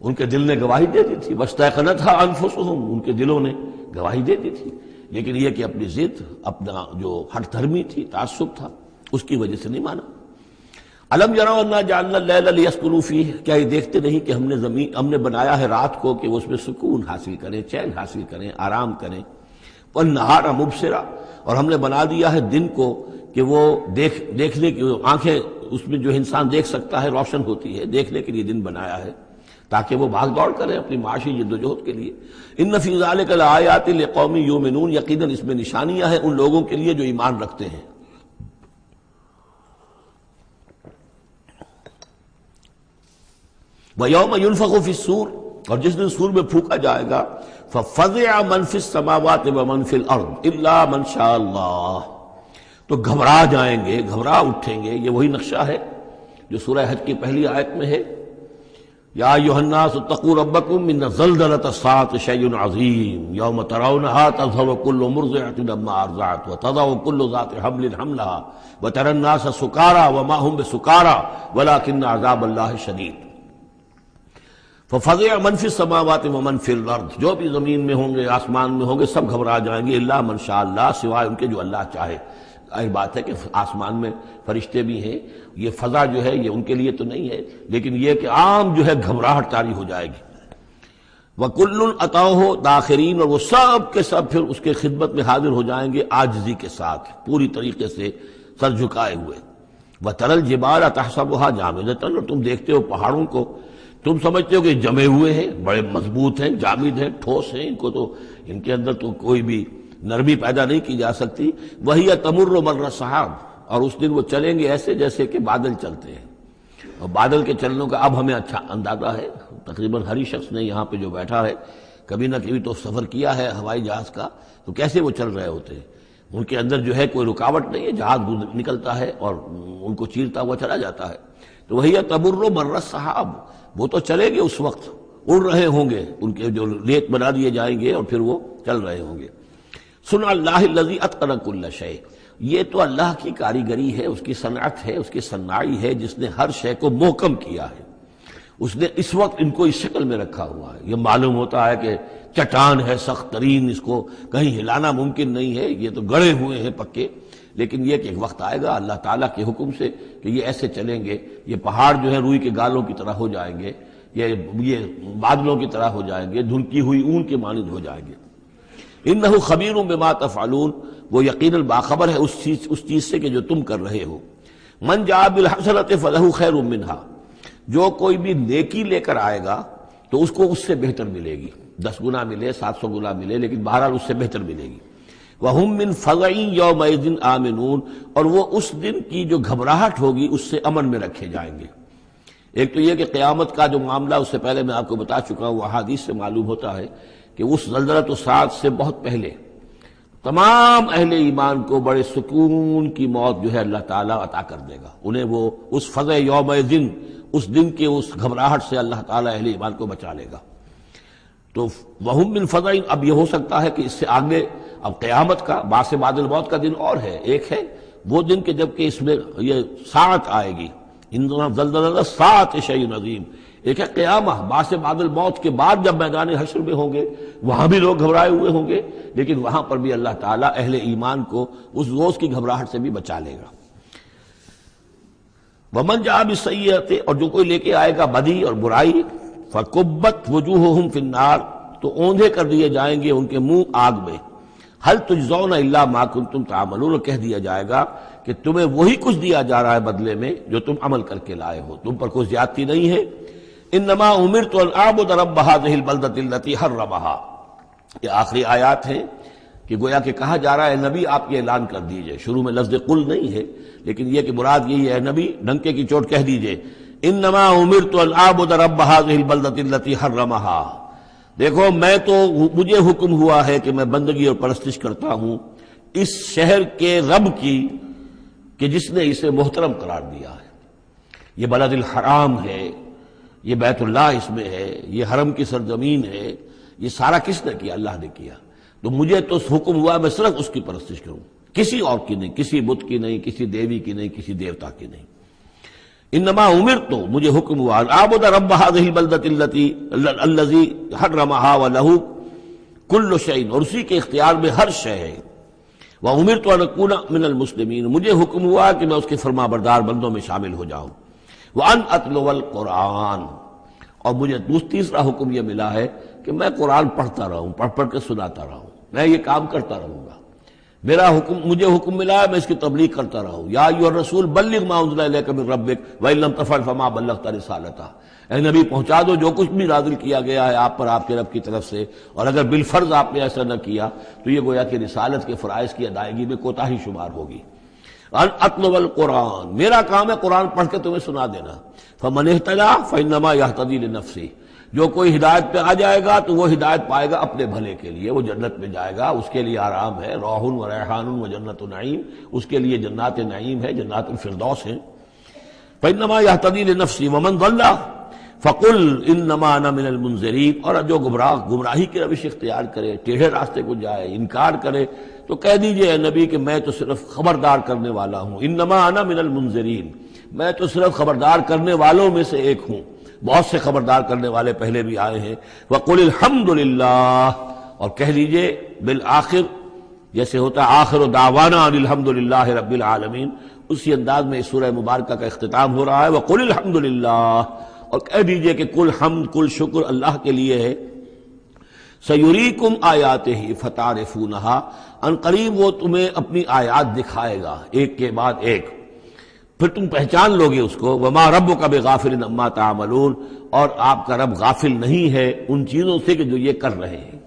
ان کے دل نے گواہی دے دی تھی، واستيقنتها انفسهم، ان کے دلوں نے گواہی دے دی تھی، لیکن یہ کہ اپنی ضد، اپنا جو ہٹ دھرمی تھی، تعصب تھا، اس کی وجہ سے نہیں مانا۔ الم یروا انا جعلنا اللیل لیسکنوا فیہ، کیا یہ دیکھتے نہیں کہ ہم نے بنایا ہے رات کو کہ وہ اس میں سکون حاصل کریں، چین حاصل کریں، آرام کریں، والنہار مبصرا، اور ہم نے بنا دیا ہے دن کو کہ وہ دیکھنے کی آنکھیں، اس میں جو انسان دیکھ سکتا ہے، روشن ہوتی ہے، دیکھنے کے لیے دن بنایا ہے تاکہ وہ بھاگ دوڑ کریں اپنی معاشی جد و جہد کے لیے۔ ان فی ذلک لآیات لقوم یؤمنون، یقیناً اس میں نشانیاں ہیں ان لوگوں کے لیے جو ایمان رکھتے ہیں۔ وَيَوْمَ يُنفَخُ فِي الصُّورِ، اور جس دن سور میں پھونکا جائے گا، فَفَزِعَ مَن فِي السَّمَاوَاتِ وَمَن فِي الْأَرْضِ إِلَّا مَن شَاءَ اللَّهُ، تو گھبرا جائیں گے، گھبرا اٹھیں گے۔ یہ وہی نقشہ ہے جو سورہ حج کی پہلی آیت میں ہے، یا ایھا الناس اتقوا ربکم ان زلزلۃ الساعۃ شیء عظیم یوم ترونها تذہل کل مرضعۃ عما ارضعت وتضع کل ذات حمل حملها وتری الناس سکارى وما هم بسکارى ولکن عذاب اللہ شدید۔ ففزع من فی السماوات ومن فی الارض، جو بھی زمین میں ہوں گے آسمان میں ہوں گے سب گھبرا جائیں گے، الا من شاء اللہ، سوائے ان کے جو اللہ چاہے۔ ظاہر بات ہے کہ آسمان میں فرشتے بھی ہیں، یہ فضا جو ہے یہ ان کے لیے تو نہیں ہے، لیکن یہ کہ عام جو ہے گھبراہٹ طاری ہو جائے گی۔ وَكُلٌّ أَتَوْهُ دَاخِرِينَ، اور وہ سب کے سب پھر اس کے خدمت میں حاضر ہو جائیں گے عاجزی کے ساتھ، پوری طریقے سے سر جھکائے ہوئے۔ وَتَرَى الْجِبَالَ تَحْسَبُهَا جَامِدَةً، اور تم دیکھتے ہو پہاڑوں کو تم سمجھتے ہو کہ جمے ہوئے ہیں، بڑے مضبوط ہیں، جامد ہیں، ٹھوس ہیں، ان کو تو ان کے اندر تو کوئی بھی نرمی پیدا نہیں کی جا سکتی۔ وَهِيَ تَمُرُّ مَرَّ السَّحَابِ، اور اس دن وہ چلیں گے ایسے جیسے کہ بادل چلتے ہیں، اور بادل کے چلنوں کا اب ہمیں اچھا اندازہ ہے، تقریباً ہر ہی شخص نے یہاں پہ جو بیٹھا ہے کبھی نہ کبھی تو سفر کیا ہے ہوائی جہاز کا، تو کیسے وہ چل رہے ہوتے ہیں، ان کے اندر جو ہے کوئی رکاوٹ نہیں ہے، جہاز نکلتا ہے اور ان کو چیرتا ہوا چلا جاتا ہے۔ تو وہی تمر مر السحاب، وہ تو چلیں گے اس وقت، اڑ رہے ہوں گے، ان کے جو ریت بنا دیے جائیں گے اور پھر وہ چل رہے ہوں گے۔ سن اللہ الذی اتقن کل شیء، یہ تو اللہ کی کاریگری ہے، اس کی صنعت ہے، اس کی صنائی ہے، جس نے ہر شے کو محکم کیا ہے۔ اس نے اس وقت ان کو اس شکل میں رکھا ہوا ہے، یہ معلوم ہوتا ہے کہ چٹان ہے سخت ترین، اس کو کہیں ہلانا ممکن نہیں ہے، یہ تو گڑے ہوئے ہیں پکے، لیکن یہ کہ ایک وقت آئے گا اللہ تعالیٰ کے حکم سے کہ یہ ایسے چلیں گے، یہ پہاڑ جو ہے روئی کے گالوں کی طرح ہو جائیں گے، یہ بادلوں کی طرح ہو جائیں گے، دھنکی ہوئی اون کے مانند ہو جائیں گے۔ انہ خبیر بما تفعلون، وہ یقیناً باخبر ہے اس چیز سے کہ جو تم کر رہے ہو۔ من جاء بالحسنۃ فلہ خیر منہا، جو کوئی بھی نیکی لے کر آئے گا تو اس کو اس سے بہتر ملے گی، 10 گنا ملے، 700 گنا ملے، لیکن بہرحال اس سے بہتر ملے گی۔ وَهُم مِّن فَزَعٍ يَوْمَئِذٍ آمِنُونَ، اور وہ اس دن کی جو گھبراہٹ ہوگی اس سے امن میں رکھے جائیں گے۔ ایک تو یہ کہ قیامت کا جو معاملہ اس سے پہلے میں آپ کو بتا چکا ہوں، احادیث سے معلوم ہوتا ہے کہ اس زلزلۃ الساعۃ سے بہت پہلے تمام اہل ایمان کو بڑے سکون کی موت جو ہے اللہ تعالیٰ عطا کر دے گا، انہیں وہ اس فزع یومئذ، اس دن کے اس گھبراہٹ سے اللہ تعالیٰ اہل ایمان کو بچا لے گا۔ تو وَهُم مِّن فَزَعٍ، اب یہ ہو سکتا ہے کہ اس سے آگے اب قیامت کا باعث بعد الموت کا دن اور ہے، ایک ہے وہ دن کہ جب کہ اس میں یہ ساعت آئے گی، اِنَّ زَلْزَلَةَ السَّاعَةِ شَيْءٌ عَظِيمٌ، ایک ہے قیامہ باعث بعد الموت کے بعد جب میدان حشر میں ہوں گے، وہاں بھی لوگ گھبرائے ہوئے ہوں گے، لیکن وہاں پر بھی اللہ تعالیٰ اہل ایمان کو اس روز کی گھبراہٹ سے بھی بچا لے گا۔ وَمَن جَاءَ بِالسَّيِّئَةِ، اور جو کوئی لے کے آئے گا بدی اور برائی، فَكُبَّتْ وُجُوهُهُمْ فِي النَّارِ، تو اوندھے کر دیے جائیں گے ان کے منہ آگ میں۔ هَلْ تُجْزَوْنَ إِلَّا مَا كُنتُمْ تَعْمَلُونَ، کہہ دیا جائے گا کہ تمہیں وہی کچھ دیا جا رہا ہے بدلے میں جو تم عمل کر کے لائے ہو، تم پر کوئی زیادتی نہیں ہے۔ انما امرت ان اعبد رب هذه البلدۃ التي حرمها، یہ آخری آیات ہیں کہ گویا کہ کہا جا رہا ہے نبی آپ یہ اعلان کر دیجئے، شروع میں لفظ قل نہیں ہے لیکن یہ کہ مراد یہی ہے نبی ڈنکے کی چوٹ کہہ دیجئے، انما امرت ان اعبد رب هذه البلدۃ التي حرمها، دیکھو میں تو مجھے حکم ہوا ہے کہ میں بندگی اور پرستش کرتا ہوں اس شہر کے رب کی کہ جس نے اسے محترم قرار دیا ہے۔ یہ بلد الحرام ہے، یہ بیت اللہ اس میں ہے، یہ حرم کی سرزمین ہے، یہ سارا کس نے کیا؟ اللہ نے کیا۔ تو مجھے تو حکم ہوا میں صرف اس کی پرستش کروں، کسی اور کی نہیں، کسی بت کی نہیں، کسی دیوی کی نہیں، کسی دیوتا کی نہیں۔ انما امرت، مجھے حکم ہوا اعبد رب هذه البلدۃ الذی حرمها وله کل شیء، اور اسی کے اختیار میں ہر شے ہے۔ وامرت ان اکون من المسلمین، مجھے حکم ہوا کہ میں اس کے فرما بردار بندوں میں شامل ہو جاؤں۔ وان اتلو القرآن، اور مجھے تیسرا حکم یہ ملا ہے کہ میں قرآن پڑھتا رہوں، پڑھ پڑھ کے سناتا رہوں، میں یہ کام کرتا رہوں گا۔ میرا حکم، مجھے حکم ملا ہے میں اس کی تبلیغ کرتا رہوں۔ یا ایھا الرسول بلغ ما انزل الیک من ربک وان لم تفعل فما بلغت رسالتہ، اے نبی پہنچا دو جو کچھ بھی نازل کیا گیا ہے آپ پر آپ کے رب کی طرف سے، اور اگر بالفرض آپ نے ایسا نہ کیا تو یہ گویا کہ رسالت کے فرائض کی ادائیگی میں کوتاہی شمار ہوگی۔ ان اتلو القرآن، میرا کام ہے قرآن پڑھ کے تمہیں سنا دینا۔ فمن اہتدی فانما یہتدی لنفسہ، جو کوئی ہدایت پہ آ جائے گا تو وہ ہدایت پائے گا اپنے بھلے کے لیے، وہ جنت میں جائے گا، اس کے لیے آرام ہے، روح و ریحان و جنت نعیم، اس کے لیے جنات نعیم ہے، جنات الفردوس ہیں۔ فانما یہتدی لنفسہ ومن ضل فقل انما انا من المنذرین، اور جو گمراہی کی روش اختیار کرے، ٹیڑھے راستے کو جائے، انکار کرے، تو کہہ دیجئے اے نبی کہ میں تو صرف خبردار کرنے والا ہوں، انما انا من المنذرین، میں تو صرف خبردار کرنے والوں میں سے ایک ہوں، بہت سے خبردار کرنے والے پہلے بھی آئے ہیں۔ وقل الحمدللہ، اور کہہ دیجئے بالآخر، جیسے ہوتا آخر دعوانا ان الحمدللہ رب العالمین، اسی انداز میں اس سورہ مبارکہ کا اختتام ہو رہا ہے، وقل الحمدللہ، اور کہہ دیجئے کہ کل حمد کل شکر اللہ کے لیے ہے۔ سیریکم آیاتہ فتعرفونہا، ان قریب وہ تمہیں اپنی آیات دکھائے گا ایک کے بعد ایک، پھر تم پہچان لوگے اس کو۔ وما ربک بغافل عما تعملون، اور آپ کا رب غافل نہیں ہے ان چیزوں سے کہ جو یہ کر رہے ہیں۔